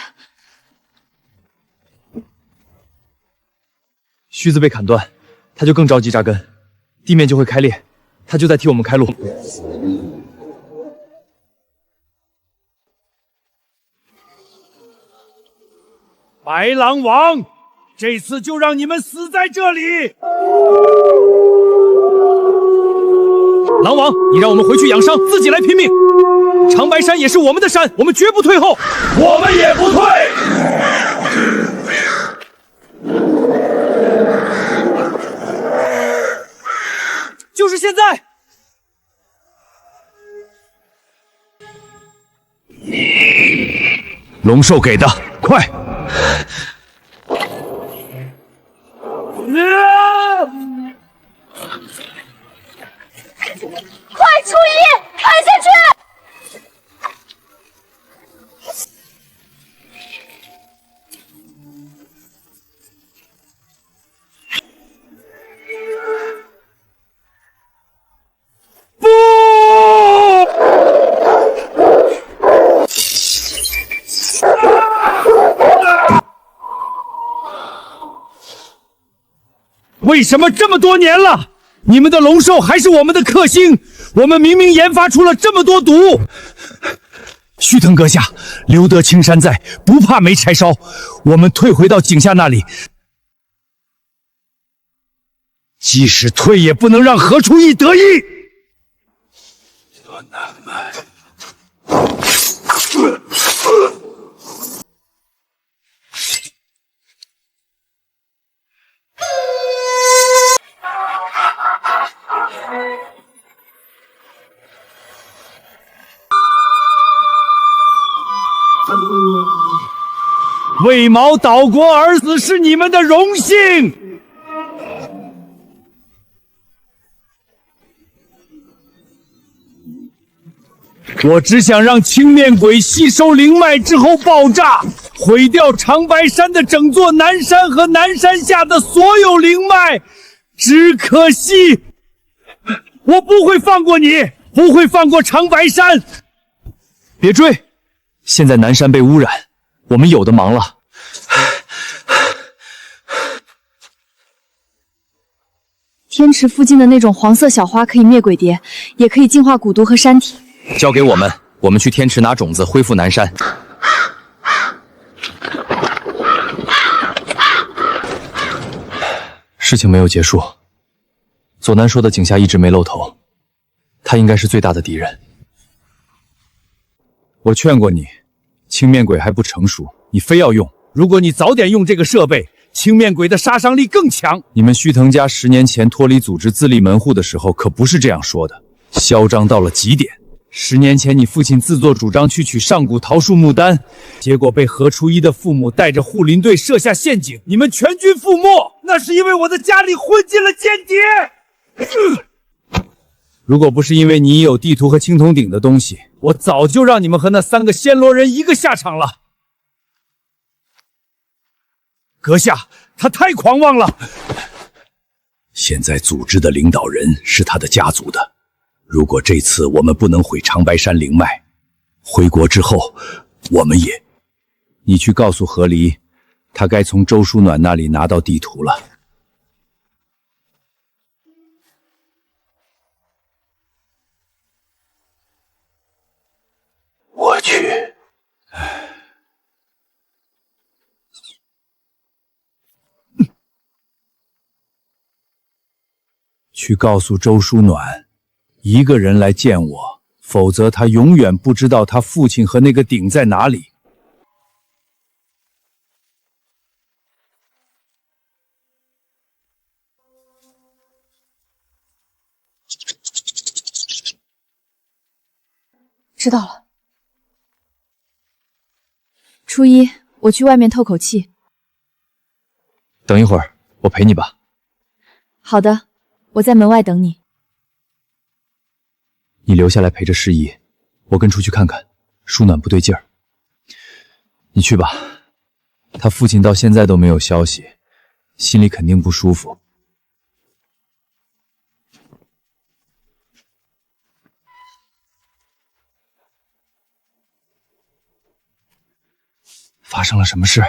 须子被砍断，他就更着急扎根，地面就会开裂，他就在替我们开路。白狼王，这次就让你们死在这里！狼王，你让我们回去养伤，自己来拼命。长白山也是我们的山，我们绝不退后。我们也不退。就是现在！龙兽给的，快！快，初一，砍下去！不！为什么这么多年了，你们的龙兽还是我们的克星？我们明明研发出了这么多毒。须藤阁下，留得青山在，不怕没柴烧。我们退回到井下那里，即使退也不能让何初一得意。为毛岛国而死是你们的荣幸。我只想让青面鬼吸收灵脉之后爆炸，毁掉长白山的整座南山和南山下的所有灵脉。只可惜，我不会放过你，不会放过长白山。别追，现在南山被污染，我们有的忙了。天池附近的那种黄色小花可以灭鬼蝶，也可以净化蛊毒和山体。交给我们，我们去天池拿种子，恢复南山。事情没有结束，左南说的井下一直没露头，他应该是最大的敌人。我劝过你，青面鬼还不成熟，你非要用。如果你早点用这个设备，青面鬼的杀伤力更强。你们须藤家10年前脱离组织自立门户的时候，可不是这样说的，嚣张到了极点。10年前，你父亲自作主张去取上古桃树木丹，结果被何初一的父母带着护林队设下陷阱，你们全军覆没。那是因为我的家里混进了间谍。如果不是因为你有地图和青铜鼎的东西，我早就让你们和那3个暹罗人一个下场了。阁下，他太狂妄了。现在组织的领导人是他的家族的。如果这次我们不能毁长白山灵脉，回国之后，我们也……你去告诉何离，他该从周淑暖那里拿到地图了。我去。去告诉周淑暖，一个人来见我，否则他永远不知道他父亲和那个鼎在哪里。知道了。初一，我去外面透口气。等一会儿，我陪你吧。好的，我在门外等你。你留下来陪着诗怡，我跟出去看看，舒暖不对劲儿。你去吧，他父亲到现在都没有消息，心里肯定不舒服。发生了什么事？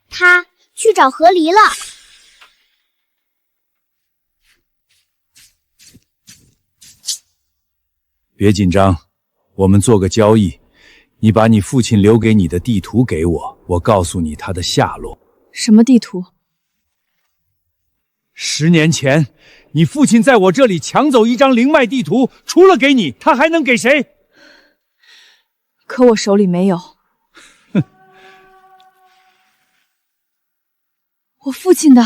他去找河狸了。别紧张，我们做个交易，你把你父亲留给你的地图给我，我告诉你他的下落。什么地图？10年前，你父亲在我这里抢走一张灵脉地图，除了给你，他还能给谁？可我手里没有。我父亲的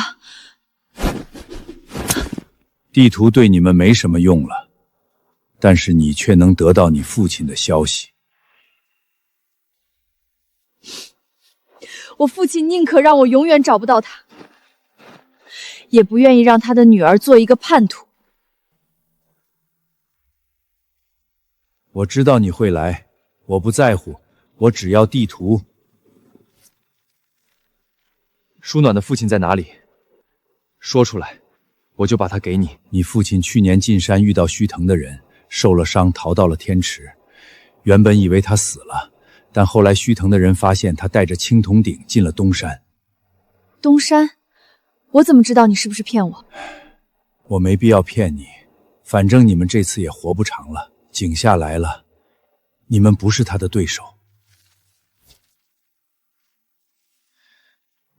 地图对你们没什么用了，但是你却能得到你父亲的消息。我父亲宁可让我永远找不到他，也不愿意让他的女儿做一个叛徒。我知道你会来，我不在乎，我只要地图。舒暖的父亲在哪里？说出来，我就把他给你。你父亲去年进山遇到须藤的人，受了伤，逃到了天池。原本以为他死了，但后来须藤的人发现他带着青铜鼎进了东山。东山？我怎么知道你是不是骗我？我没必要骗你，反正你们这次也活不长了。井下来了，你们不是他的对手。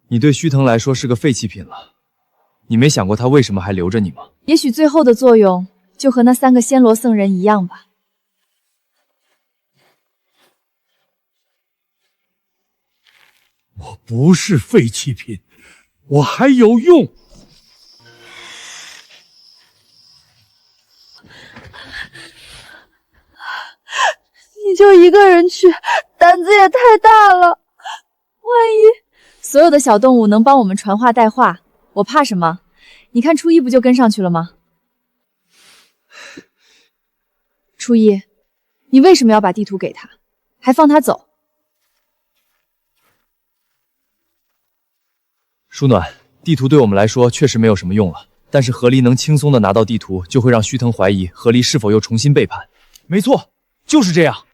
你对须藤来说是个废弃品了，你没想过他为什么还留着你吗？也许最后的作用就和那3个暹罗僧人一样吧。我不是废弃品，我还有用。你就一个人去，胆子也太大了。万一……所有的小动物能帮我们传话带话，我怕什么？你看初一不就跟上去了吗？初一，你为什么要把地图给他，还放他走？舒暖，地图对我们来说确实没有什么用了，但是河狸能轻松的拿到地图，就会让须藤怀疑河狸是否又重新背叛。没错，就是这样。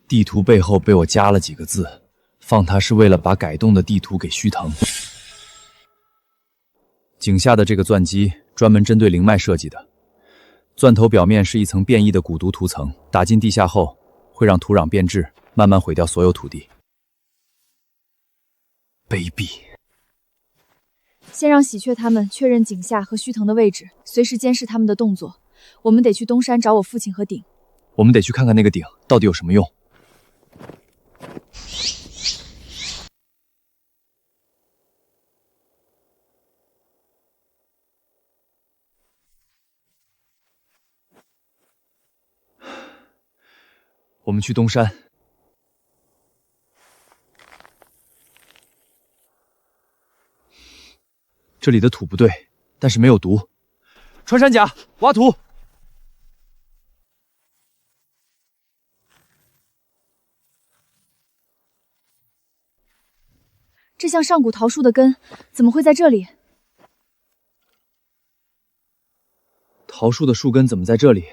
地图背后被我加了几个字，放它是为了把改动的地图给须藤。井下的这个钻机专门针对灵脉设计的，钻头表面是一层变异的蛊毒涂层，打进地下后会让土壤变质，慢慢毁掉所有土地。卑鄙！先让喜鹊他们确认井下和须藤的位置，随时监视他们的动作。我们得去东山找我父亲和鼎。我们得去看看那个鼎到底有什么用。我们去东山。这里的土不对，但是没有毒。穿山甲，挖土。这像上古桃树的根，怎么会在这里？桃树的树根怎么在这里？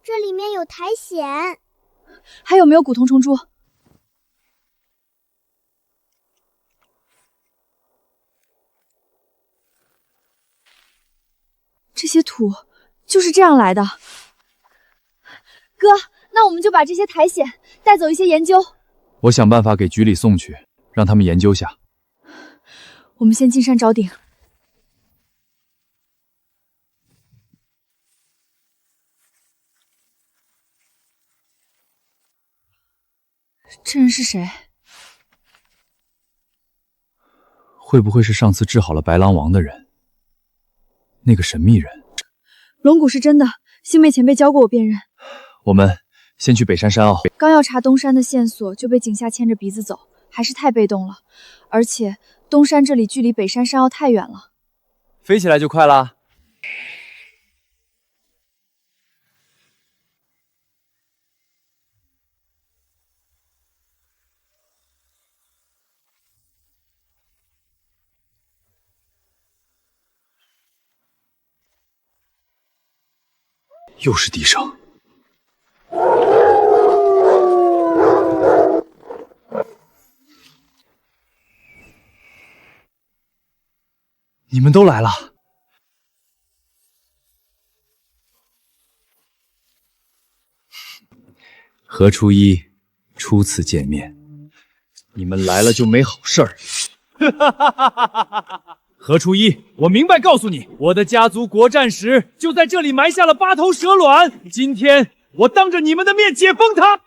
这里面有苔藓，还有没有古铜虫珠？这些土就是这样来的。哥，那我们就把这些苔藓带走一些研究。我想办法给局里送去，让他们研究下。我们先进山找鼎。这人是谁？会不会是上次治好了白狼王的人？那个神秘人。龙骨是真的，星妹前辈教过我辨认。我们先去北山山坳。刚要查东山的线索，就被井下牵着鼻子走，还是太被动了。而且东山这里距离北山山坳太远了，飞起来就快啦。又是笛声。你们都来了。何初一初次见面，你们来了就没好事儿。何初一，我明白告诉你，我的家族国战时就在这里埋下了8头蛇卵，今天我当着你们的面解封它。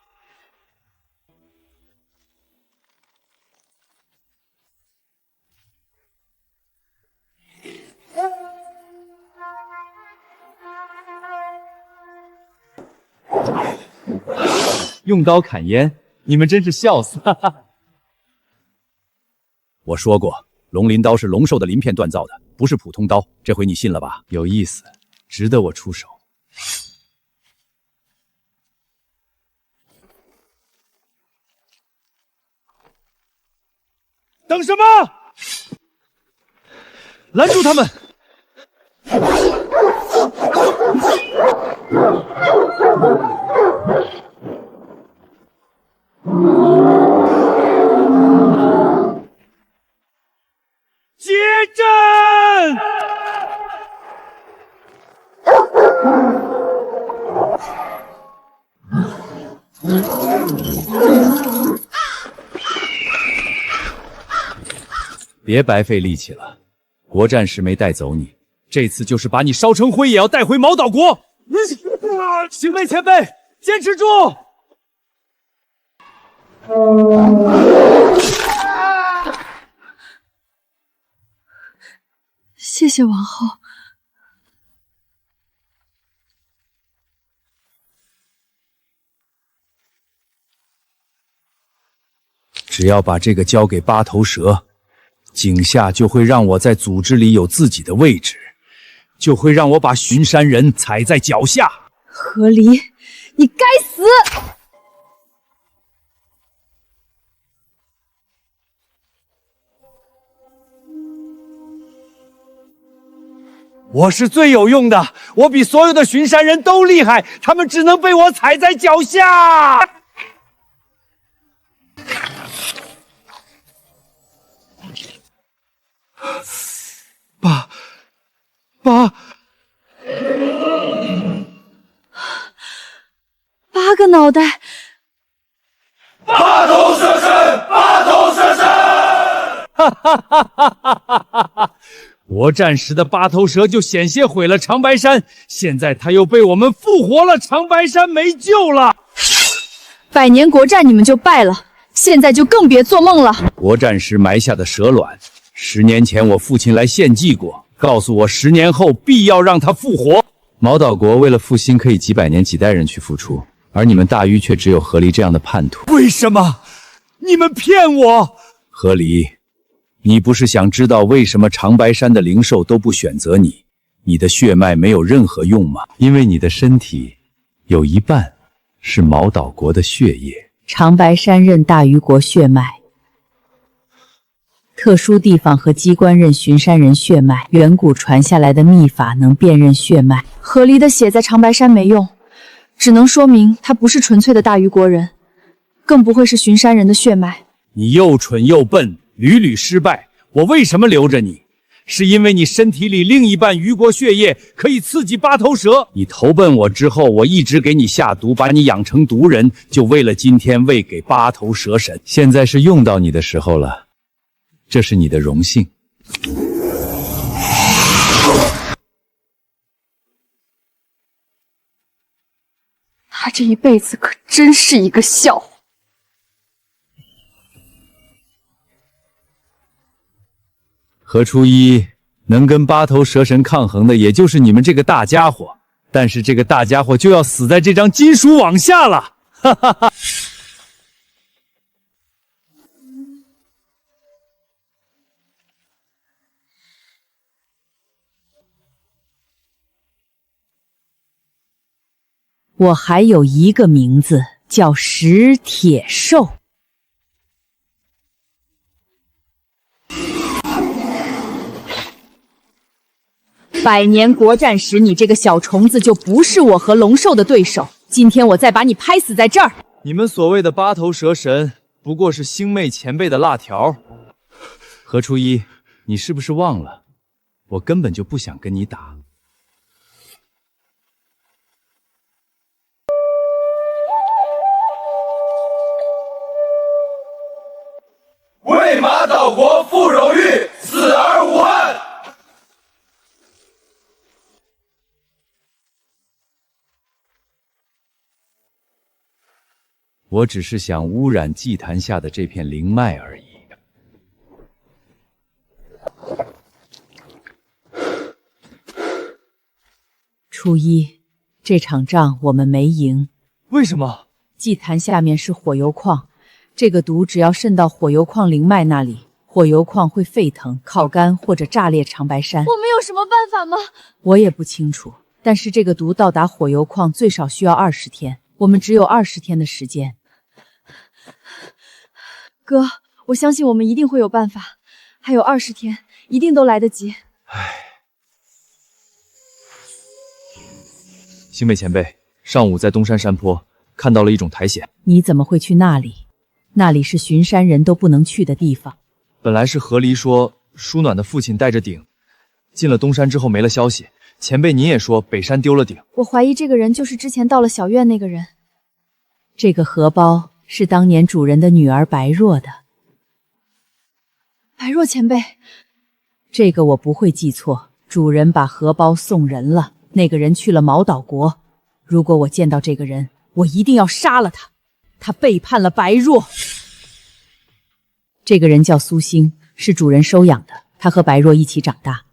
用刀砍烟，你们真是笑死！我说过，龙鳞刀是龙兽的鳞片锻造的，不是普通刀。这回你信了吧？有意思，值得我出手。等什么？拦住他们！接阵！别白费力气了，国战时没带走你，这次就是把你烧成灰也要带回毛岛国。星妹前辈，坚持住！谢谢王后。只要把这个交给8头蛇，井下就会让我在组织里有自己的位置，就会让我把巡山人踩在脚下。何离，你该死！我是最有用的，我比所有的巡山人都厉害，他们只能被我踩在脚下。8个脑袋8头蛇身，8头蛇身！哈哈哈哈哈哈！国战时的8头蛇就险些毁了长白山，现在他又被我们复活了，长白山没救了。百年国战你们就败了，现在就更别做梦了。国战时埋下的蛇卵，10年前我父亲来献祭过，告诉我10年后必要让他复活。毛岛国为了复兴，可以几百年几代人去付出，而你们大禹却只有何离这样的叛徒。为什么？你们骗我！何离，你不是想知道为什么长白山的灵兽都不选择你？你的血脉没有任何用吗？因为你的身体有一半是毛岛国的血液。长白山认大禹国血脉，特殊地方和机关认巡山人血脉。远古传下来的秘法能辨认血脉。何离的血在长白山没用，只能说明他不是纯粹的大禹国人，更不会是巡山人的血脉。你又蠢又笨，屡屡失败。我为什么留着你？是因为你身体里另一半虞国血液可以刺激8头蛇。你投奔我之后，我一直给你下毒，把你养成毒人，就为了今天喂给8头蛇神。现在是用到你的时候了，这是你的荣幸。他这一辈子可真是一个笑话。何初一，能跟八头蛇神抗衡的，也就是你们这个大家伙。但是这个大家伙就要死在这张金属网下了，哈哈哈。我还有一个名字叫石铁兽。百年国战时，你这个小虫子就不是我和龙兽的对手。今天我再把你拍死在这儿。你们所谓的八头蛇神，不过是星妹前辈的辣条。何初一，你是不是忘了，我根本就不想跟你打。为马岛国复荣誉，死而无憾。我只是想污染祭坛下的这片灵脉而已。初一，这场仗我们没赢。为什么？祭坛下面是火油矿，这个毒只要渗到火油矿灵脉那里，火油矿会沸腾、烤干或者炸裂长白山。我们有什么办法吗？我也不清楚，但是这个毒到达火油矿最少需要20天，我们只有20天的时间。哥，我相信我们一定会有办法，还有20天，一定都来得及。星妹前辈，上午在东山山坡看到了一种苔藓。你怎么会去那里？那里是巡山人都不能去的地方。本来是何离说舒暖的父亲带着鼎进了东山之后没了消息，前辈您也说北山丢了鼎。我怀疑这个人就是之前到了小院那个人。这个荷包是当年主人的女儿白若的。白若前辈，这个我不会记错，主人把荷包送人了，那个人去了毛岛国。如果我见到这个人，我一定要杀了他。他背叛了白若。这个人叫苏星，是主人收养的，他和白若一起长大。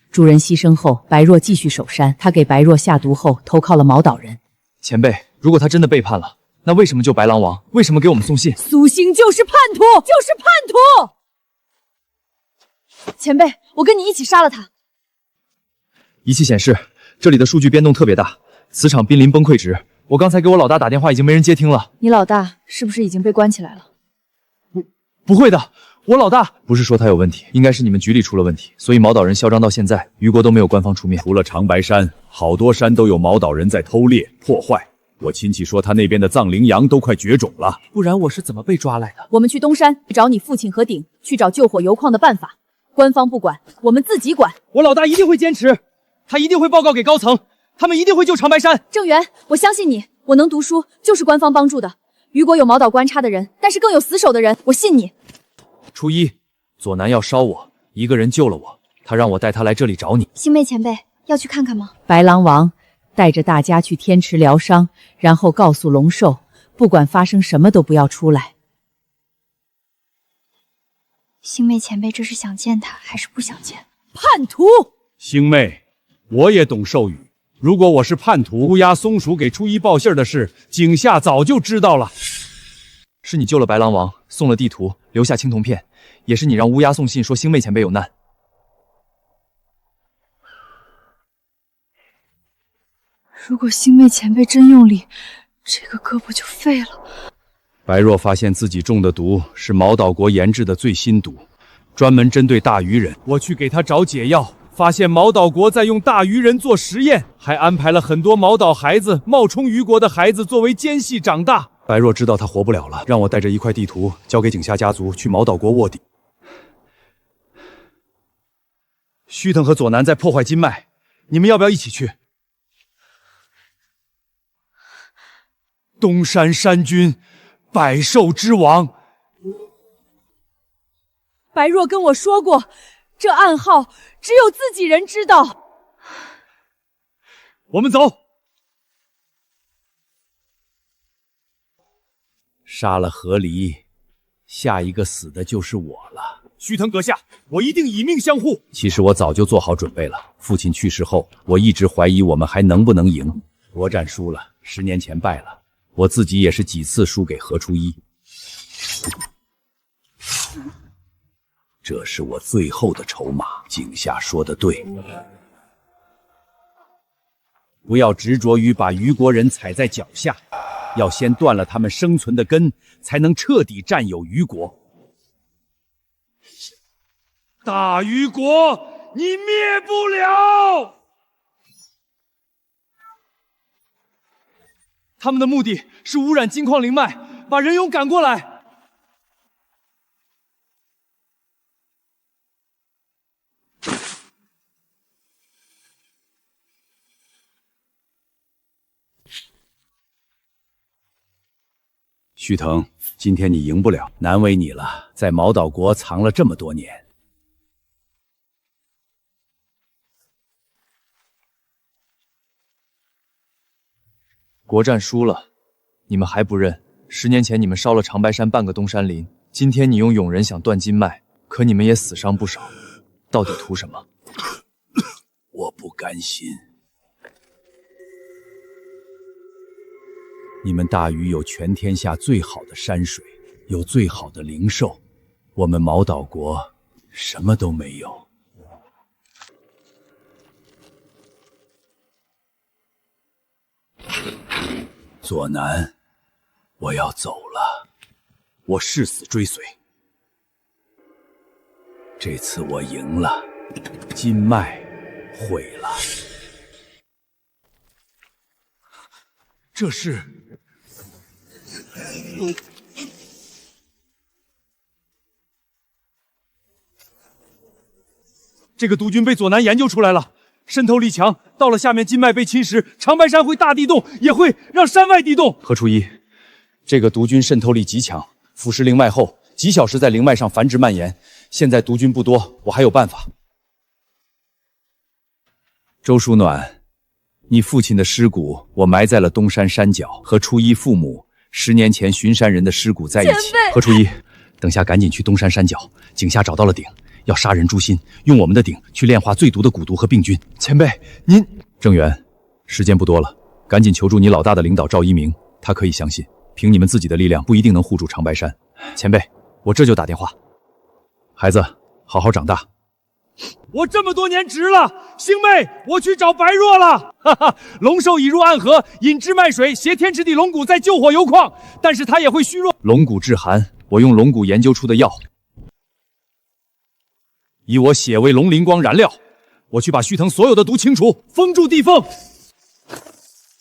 主人牺牲后，白若继续守山，他给白若下毒后投靠了毛岛人。前辈，如果他真的背叛了，那为什么救白狼王？为什么给我们送信？苏星就是叛徒，就是叛徒！前辈，我跟你一起杀了他。仪器显示，这里的数据变动特别大，磁场濒临崩溃值。我刚才给我老大打电话，已经没人接听了。你老大是不是已经被关起来了？不会的，我老大不是说他有问题，应该是你们局里出了问题，所以毛岛人嚣张到现在，虞国都没有官方出面。除了长白山，好多山都有毛岛人在偷猎破坏。我亲戚说他那边的藏羚羊都快绝种了，不然我是怎么被抓来的？我们去东山找你父亲和鼎，去找救火油矿的办法。官方不管，我们自己管。我老大一定会坚持，他一定会报告给高层，他们一定会救长白山。郑源，我相信你，我能读书就是官方帮助的。虞国有毛岛官差的人，但是更有死守的人，我信你。初一，左南要烧我，一个人救了我，他让我带他来这里找你。星妹前辈，要去看看吗？白狼王带着大家去天池疗伤，然后告诉龙兽，不管发生什么都不要出来。星妹前辈这是想见他还是不想见？叛徒！星妹，我也懂兽语。如果我是叛徒，乌鸦松鼠给初一报信的事，井下早就知道了。是你救了白狼王，送了地图，留下青铜片，也是你让乌鸦送信说星妹前辈有难。如果星妹前辈真用力，这个胳膊就废了。白若发现自己中的毒是毛岛国研制的最新毒，专门针对大鱼人。我去给他找解药，发现毛岛国在用大鱼人做实验，还安排了很多毛岛孩子冒充虞国的孩子作为奸细长大。白若知道他活不了了，让我带着一块地图交给井下家族去毛岛国卧底。须藤和左南在破坏金脉，你们要不要一起去？东山山君，百兽之王。白若跟我说过，这暗号只有自己人知道。我们走。杀了何离，下一个死的就是我了。须藤阁下，我一定以命相护。其实我早就做好准备了。父亲去世后，我一直怀疑我们还能不能赢。国战输了，10年前败了，我自己也是几次输给何初一。这是我最后的筹码。井下说的对，不要执着于把虞国人踩在脚下，要先断了他们生存的根，才能彻底占有虞国。大虞国，你灭不了！他们的目的是污染金矿灵脉，把人俑赶过来。须藤，今天你赢不了，难为你了，在毛岛国藏了这么多年。国战输了，你们还不认？10年前你们烧了长白山半个东山林，今天你用俑人想断金脉，可你们也死伤不少，到底图什么？我不甘心。你们大禹有全天下最好的山水，有最好的灵兽，我们毛岛国什么都没有。左南，我要走了，我誓死追随。这次我赢了，金脉毁了。这是……这个毒菌被左南研究出来了，渗透力强，到了下面金脉被侵蚀，长白山会大地动，也会让山外地动。何初一，这个毒菌渗透力极强，腐蚀灵脉后，几小时在灵脉上繁殖蔓延。现在毒菌不多，我还有办法。周淑暖，你父亲的尸骨我埋在了东山山脚，和初一父母10年前巡山人的尸骨在一起。何初一，等下赶紧去东山山脚，井下找到了鼎，要杀人诛心，用我们的鼎去炼化最毒的蛊毒和病菌。前辈，您……郑源，时间不多了，赶紧求助你老大的领导赵一鸣，他可以相信，凭你们自己的力量不一定能护住长白山。前辈，我这就打电话。孩子，好好长大。我这么多年值了，星妹，我去找白若了。哈哈，龙兽已入暗河，引支脉水携天池地龙骨在救火油矿，但是它也会虚弱。龙骨致寒，我用龙骨研究出的药，以我血为龙鳞光燃料，我去把须藤所有的毒清除，封住地缝。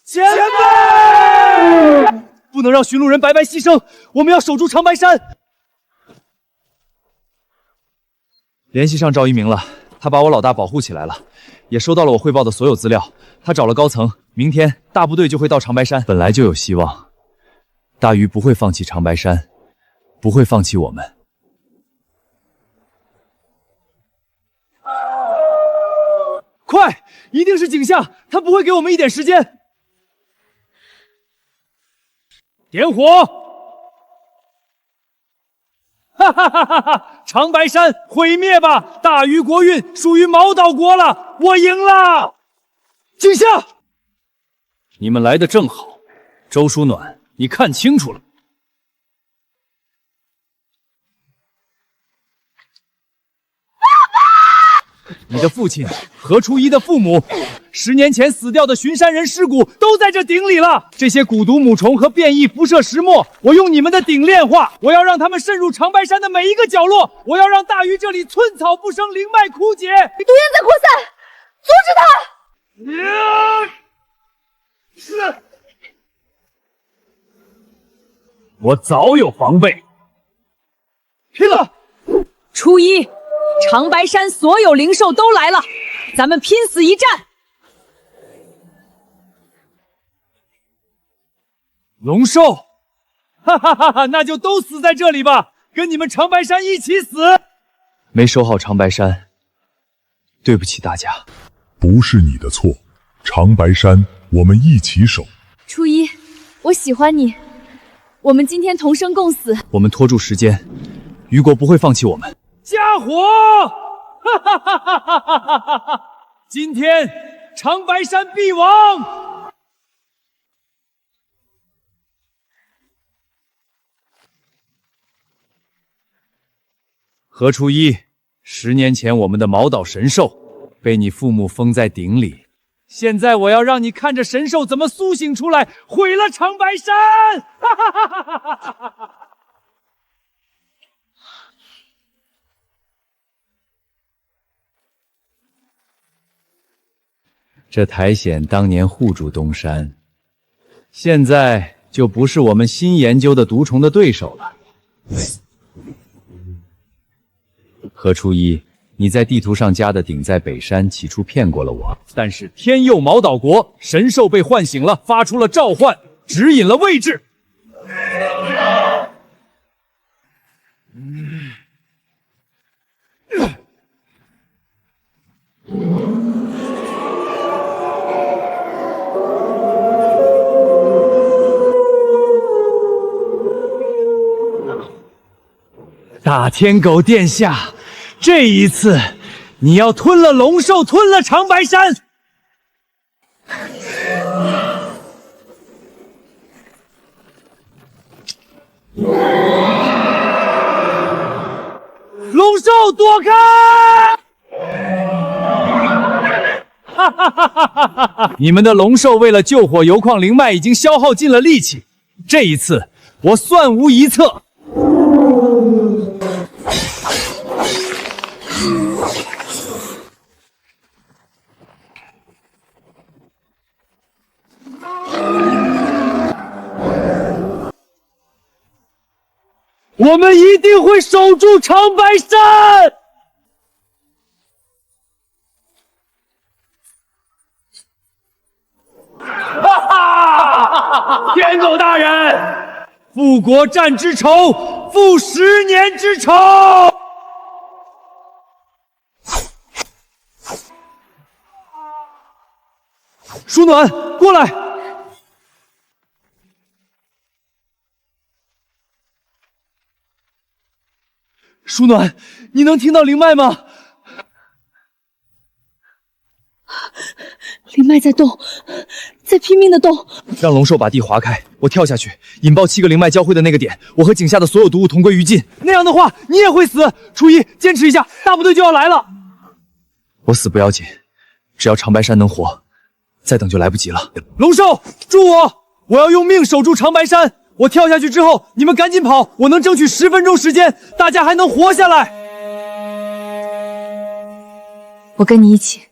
前辈，不能让寻路人白白牺牲，我们要守住长白山。联系上赵一鸣了，他把我老大保护起来了，也收到了我汇报的所有资料。他找了高层，明天大部队就会到长白山。本来就有希望，大禹不会放弃长白山，不会放弃我们。快，一定是井下，他不会给我们一点时间。点火！哈哈哈哈哈！长白山毁灭吧！大禹国运属于毛岛国了，我赢了！井下，你们来的正好。周淑暖，你看清楚了。你的父亲何初一的父母，10年前死掉的巡山人尸骨都在这鼎里了。这些蛊毒母虫和变异辐射石墨，我用你们的鼎炼化，我要让他们渗入长白山的每一个角落，我要让大禹这里寸草不生，灵脉枯竭。毒焰在扩散，阻止他！我早有防备。拼了！初一。长白山所有灵兽都来了，咱们拼死一战！龙兽，哈哈哈哈，那就都死在这里吧，跟你们长白山一起死！没守好长白山，对不起大家。不是你的错，长白山我们一起守。初一，我喜欢你，我们今天同生共死。我们拖住时间，虞国不会放弃我们。家伙！哈哈哈哈哈哈哈哈！今天长白山必亡！何初一，10年前我们的毛岛神兽被你父母封在鼎里，现在我要让你看着神兽怎么苏醒出来，毁了长白山！哈哈哈哈哈哈哈哈！这苔藓当年护住东山，现在就不是我们新研究的毒虫的对手了。何初一，你在地图上加的鼎在北山，起初骗过了我，但是天佑毛岛国，神兽被唤醒了，发出了召唤，指引了位置。大天狗殿下，这一次你要吞了龙兽，吞了长白山！龙兽躲开！哈哈哈哈哈哈！你们的龙兽为了救火油矿灵脉已经消耗尽了力气，这一次我算无一策。我们一定会守住长白山！哈哈！天狗大人，复国战之仇，复10年之仇！舒暖，过来！舒暖，你能听到灵脉吗？灵脉在动，在拼命的动。让龙兽把地划开，我跳下去，引爆7个灵脉交汇的那个点，我和井下的所有毒物同归于尽。那样的话，你也会死。初一，坚持一下，大部队就要来了。我死不要紧，只要长白山能活，再等就来不及了。龙兽，助我！我要用命守住长白山。我跳下去之后，你们赶紧跑，我能争取10分钟时间，大家还能活下来。我跟你一起。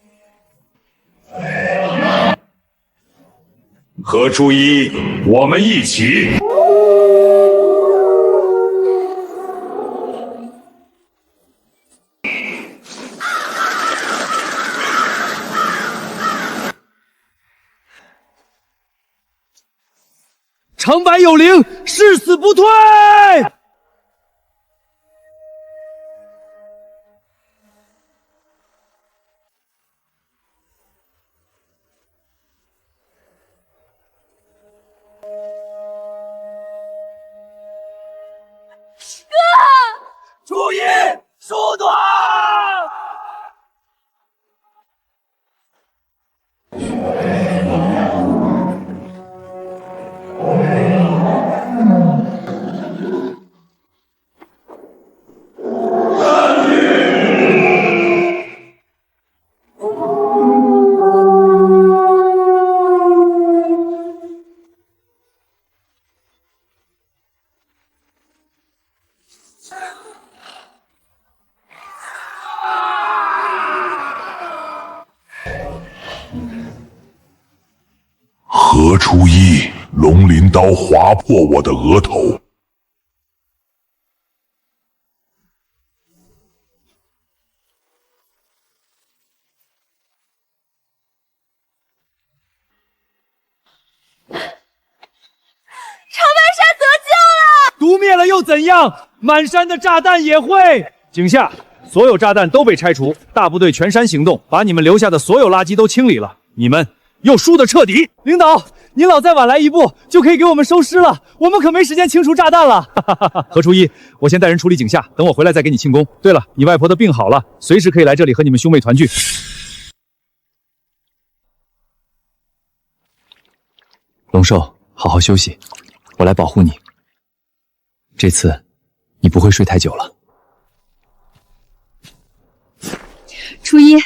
何初一，我们一起。长白有灵，誓死不退！初一，舒暖！何初一，龙鳞刀划破我的额头。长白山得救了！毒灭了又怎样？满山的炸弹也会。井下，所有炸弹都被拆除，大部队全山行动，把你们留下的所有垃圾都清理了。你们又输得彻底。领导，您老再晚来一步，就可以给我们收尸了，我们可没时间清除炸弹了。何初一，我先带人处理井下，等我回来再给你庆功。对了，你外婆的病好了，随时可以来这里和你们兄妹团聚。龙寿，好好休息，我来保护你。这次你不会睡太久了。初一，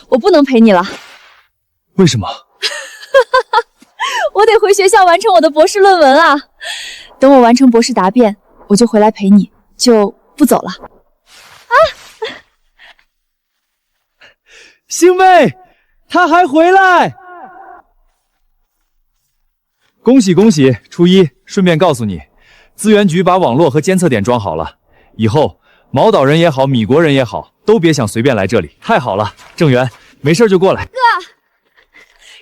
我不能陪你了。为什么？我得回学校完成我的博士论文啊！等我完成博士答辩，我就回来陪你，就不走了。啊！星妹，她还回来！恭喜恭喜！初一，顺便告诉你，资源局把网络和监测点装好了，以后毛岛人也好，米国人也好，都别想随便来这里。太好了，郑源，没事就过来。哥，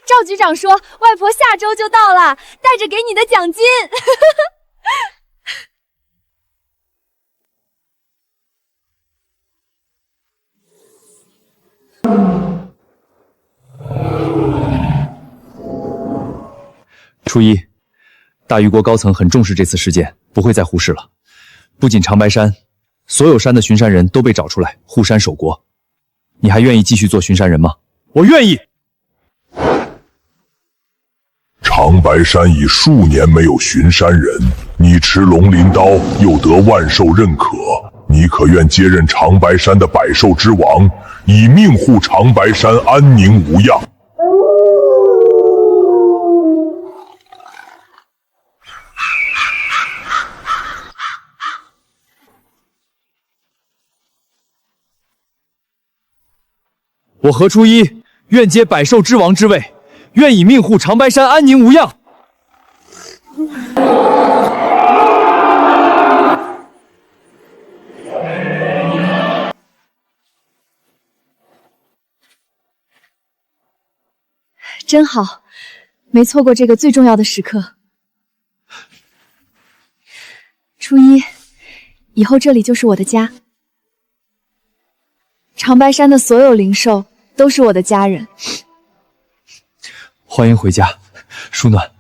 赵局长说外婆下周就到了，带着给你的奖金。初一，大虞国高层很重视这次事件，不会再忽视了。不仅长白山，所有山的巡山人都被找出来护山守国。你还愿意继续做巡山人吗？我愿意。长白山已数年没有巡山人，你持龙鳞刀又得万兽认可，你可愿接任长白山的百兽之王，以命护长白山安宁无恙？我何初一愿接百兽之王之位，愿以命护长白山安宁无恙。真好，没错过这个最重要的时刻。初一，以后这里就是我的家。长白山的所有灵兽都是我的家人。欢迎回家，舒暖。